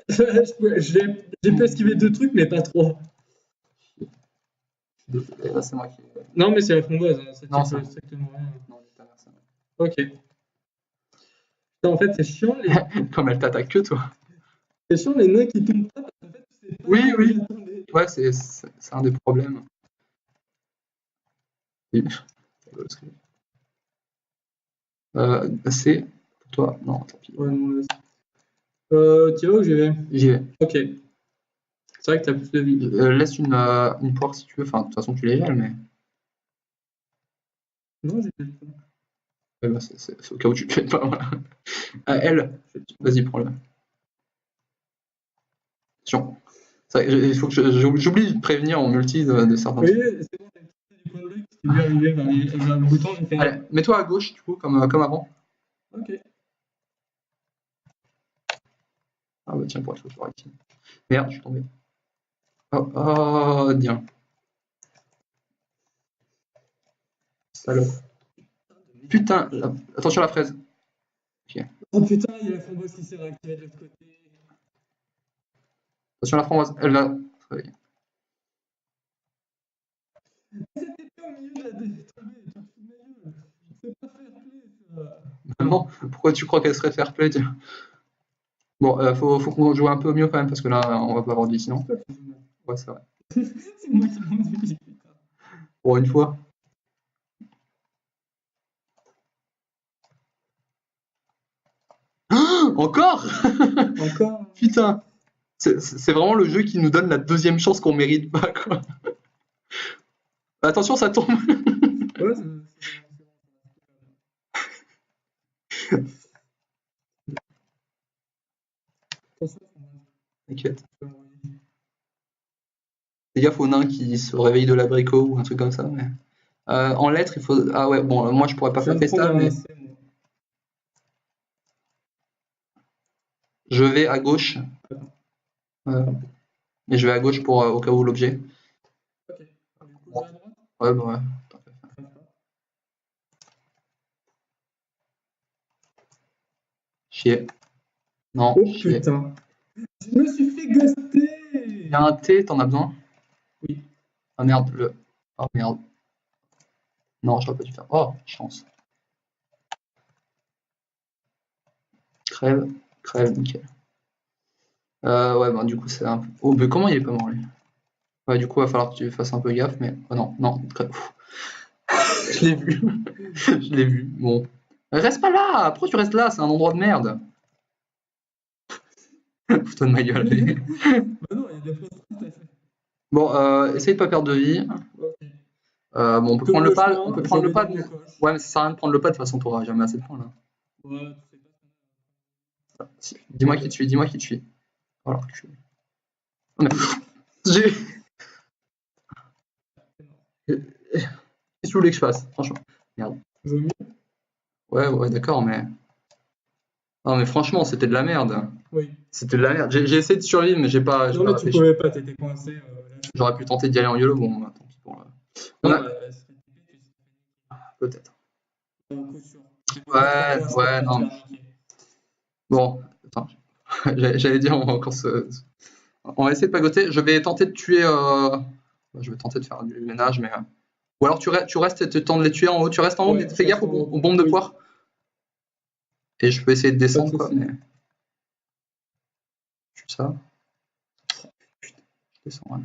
J'ai pu esquiver 2 trucs, mais pas 3. Là, c'est moi qui. Non, mais c'est la framboise. Hein. Non, c'est strictement rien. Non, ta mère, ça. Ok. Putain, en fait, c'est chiant les. Comme elle t'attaque que toi. C'est chiant les nains qui tombent pas parce qu'en fait, tu sais pas. Oui. Ouais, c'est un des problèmes. C'est pour toi. Non, tant pis. Ouais, non, laisse. Tu vas où j'y vais? J'y vais. Ok. C'est vrai que t'as plus de vie. Laisse une poire si tu veux. Enfin, de toute façon, tu les gèles, mais. Non, j'ai pas le temps. Ouais, bah, c'est au cas où tu le fais pas. Voilà. Elle, vas-y, prends-le. Attention. Il faut que j'oublie de prévenir en multi de certains Oui, trucs. c'est bon, t'as du point de vue qui t'est vu arriver vers le bouton. Allez, mets-toi à gauche, du coup, comme avant. Ok. Ah bah tiens, pour être sûr, je l'aurais ici. Merde, je suis tombé. Oh, bien. Salope. Putain, attention à la fraise. Okay. Oh putain, il y a la framboise qui s'est réactivée de l'autre côté. Attention à la framboise, elle va. C'était pas au milieu de la tombée, tu te fous de ma gueule. C'est pas fair play ça. Non, pourquoi tu crois qu'elle serait fair play? Bon, faut qu'on joue un peu mieux quand même parce que là, on va pas avoir de vie sinon. Ouais, c'est vrai. C'est moi qui m'en dis, putain. Pour une fois. Encore? Encore? Putain. C'est vraiment le jeu qui nous donne la deuxième chance qu'on mérite pas, quoi. Attention, ça tombe. Ouais, T'inquiète. Fais gaffe aux nains qui se réveillent de l'abricot ou un truc comme ça. Mais... en lettres, il faut. Ah ouais, bon, moi je pourrais pas faire festal, mais. Je vais à gauche. Et je vais à gauche pour au cas où l'objet. Ok. Du coup, je vais à droite? Ouais, bah ouais. Chier. Non, oh chier. putain. Je me suis fait ghoster. Il y a un T, t'en as besoin? Oui. Ah merde, oh merde. Non, j'aurais pas dû faire. Oh, chance. Crève, nickel. Ouais, bah du coup, c'est un peu. Oh, mais comment il est pas mort lui? Ouais, du coup, il va falloir que tu fasses un peu gaffe, mais. Oh non, non. Je l'ai vu. Je l'ai vu. Bon. Reste pas là! Pourquoi tu restes là? C'est un endroit de merde. Fous-toi de ma gueule. Bah non, il y a des fausses tristes. Bon, essaye de pas perdre de vie. Ok. Bon, on peut Te prendre le le pad. chemin, On peut je prendre le vais dans pad. mon coche. Ouais, mais ça sert à rien de prendre le pad. De toute façon, t'auras jamais assez de points là. Ouais, tu sais pas. Dis-moi qui tu es. Dis-moi qui tu es. Voilà. Oh, mais... J'ai. Qu'est-ce que tu voulais que je fasse? Franchement. Merde. Je veux mieux. Ouais, d'accord, mais. Non, mais franchement, c'était de la merde. Oui. C'était de la merde. J'ai essayé de survivre, mais j'ai pas Non, mais tu réfléchi. pouvais pas, t'étais coincé. Là, J'aurais pu tenter d'y aller en YOLO. Bon, bah, tant pis pour là. On non, a. bah, Peut-être. coup sûr. Ouais, non. Bon, attends. J'allais dire, on va encore on va essayer de pagoter. Je vais tenter de tuer. Je vais tenter de faire du ménage, mais. Ou alors tu restes et tu tentes de les tuer en haut. Tu restes en haut, Ouais, mais fais gaffe aux bombes de oui. poire. Et je peux essayer de descendre, Pas de quoi, soucis. mais. Je fais ça. Putain, je descends rien.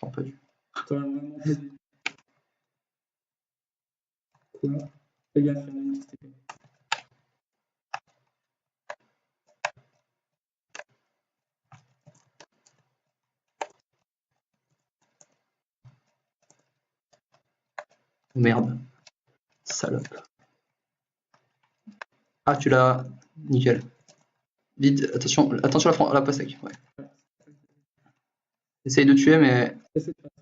J'en pas vu. T'as vraiment pas dit. Quoi? Fais gaffe, il y en a une qui s'était fait. Merde. Salope. Ah, tu l'as. Nickel. Vite, attention à la passe sec. Ouais. Essaye de tuer, mais. Essaie de passer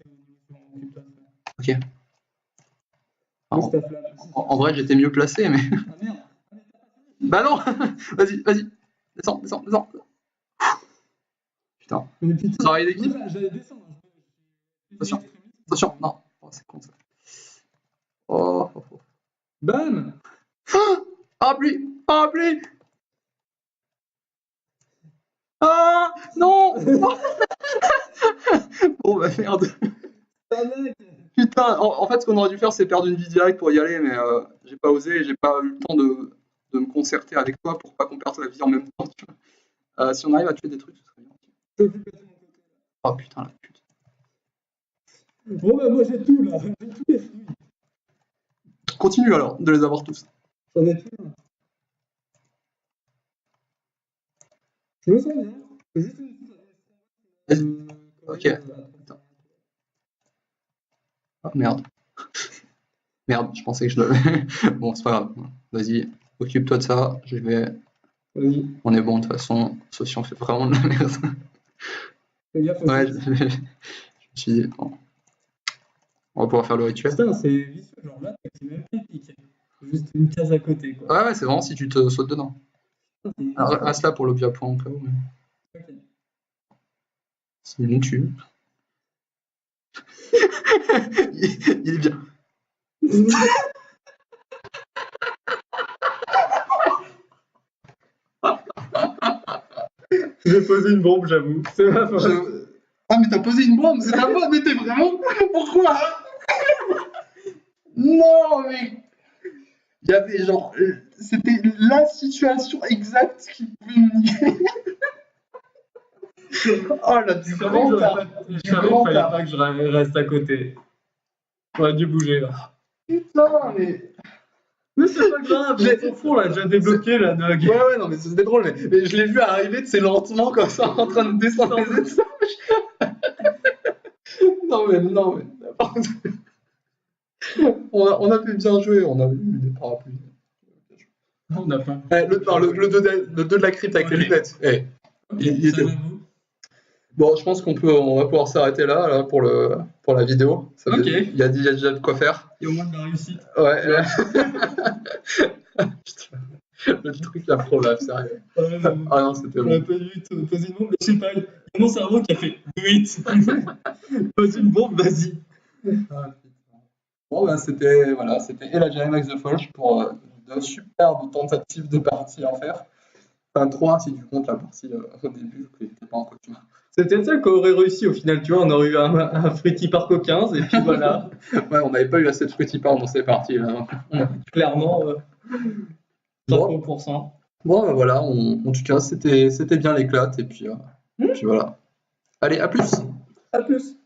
au niveau sur Ok. Où ta flamme? En vrai, j'étais mieux placé, mais. Ah merde! Bah non. Vas-y. Descends. Putain. Mais putain, Travail d'équipe. moi j'allais descendre. Attention. Non. Oh, c'est con ça. Oh. Bam! Ah, pluie. Ah, non. Bon, bah merde. Putain, en fait, ce qu'on aurait dû faire, c'est perdre une vie directe pour y aller, mais j'ai pas osé, j'ai pas eu le temps de me concerter avec toi pour pas qu'on perde la vie en même temps. Tu vois. Si on arrive à tuer des trucs, ce serait bien. Oh putain, la pute. Bon, bah moi j'ai tout là. J'ai tous les fruits. Continue alors de les avoir tous. J'en ai tout là. Je me sens bien. C'est juste une. Ok. Ah, merde. Merde, je pensais que je l'avais. Bon, c'est pas grave. Vas-y, occupe-toi de ça. Je vais. Vas-y. On est bon de toute façon, sauf si on fait vraiment de la merde. Fais gaffe. Ouais, je me suis dit, bon. On va pouvoir faire le rituel. Putain, c'est vicieux. Genre là, c'est même pas piqué. Juste une case à côté quoi. Ouais, c'est vraiment si tu te sautes dedans. Alors, reste là pour l'objet à point au cas où. Mais... Okay. Sinon, tu. Il est bien. J'ai posé une bombe, j'avoue. C'est ma faute. Ah, mais t'as posé une bombe, c'est ta faute, mais t'es vraiment. Pourquoi? Non, mais. Il y avait genre. C'était la situation exacte qui pouvait me niquer. Oh la du grand tard. Je savais qu'il fallait pas que je reste à côté. J'aurais dû bouger là. Putain, mais. Mais c'est pas grave, on s'en fout, là, déjà débloqué la dog. Ouais, non, mais c'était drôle, mais je l'ai vu arriver, c'est lentement comme ça, en train de descendre les étages. non, mais on a fait bien jouer, on a eu des parapluies. On n'a pas. Le 2 de la crypte avec les lunettes. Il était où? Bon, je pense on va pouvoir s'arrêter là pour la vidéo. Ok. Il y a déjà de quoi faire. Il y a au moins de la réussite. Ouais. Putain, le truc improbable, sérieux. Ah non, c'était bon. On a pas vu poser une bombe, mais je sais pas, il y a mon cerveau qui a fait 8. Pose une bombe, vas-y. Bon, bah, c'était et la GMX de Folch pour de superbes tentatives de partie à faire. Enfin, 3 si tu comptes la partie au début, qui n'était pas en costume. C'était ça qu'on aurait réussi au final, tu vois, on aurait eu un Fruity Park 15 et puis voilà. Ouais, on n'avait pas eu assez de Fruity Park dans ces parties là. Clairement, 30%. Bon, bah, voilà, en tout cas, c'était bien l'éclate et puis voilà. Allez, à plus! À plus.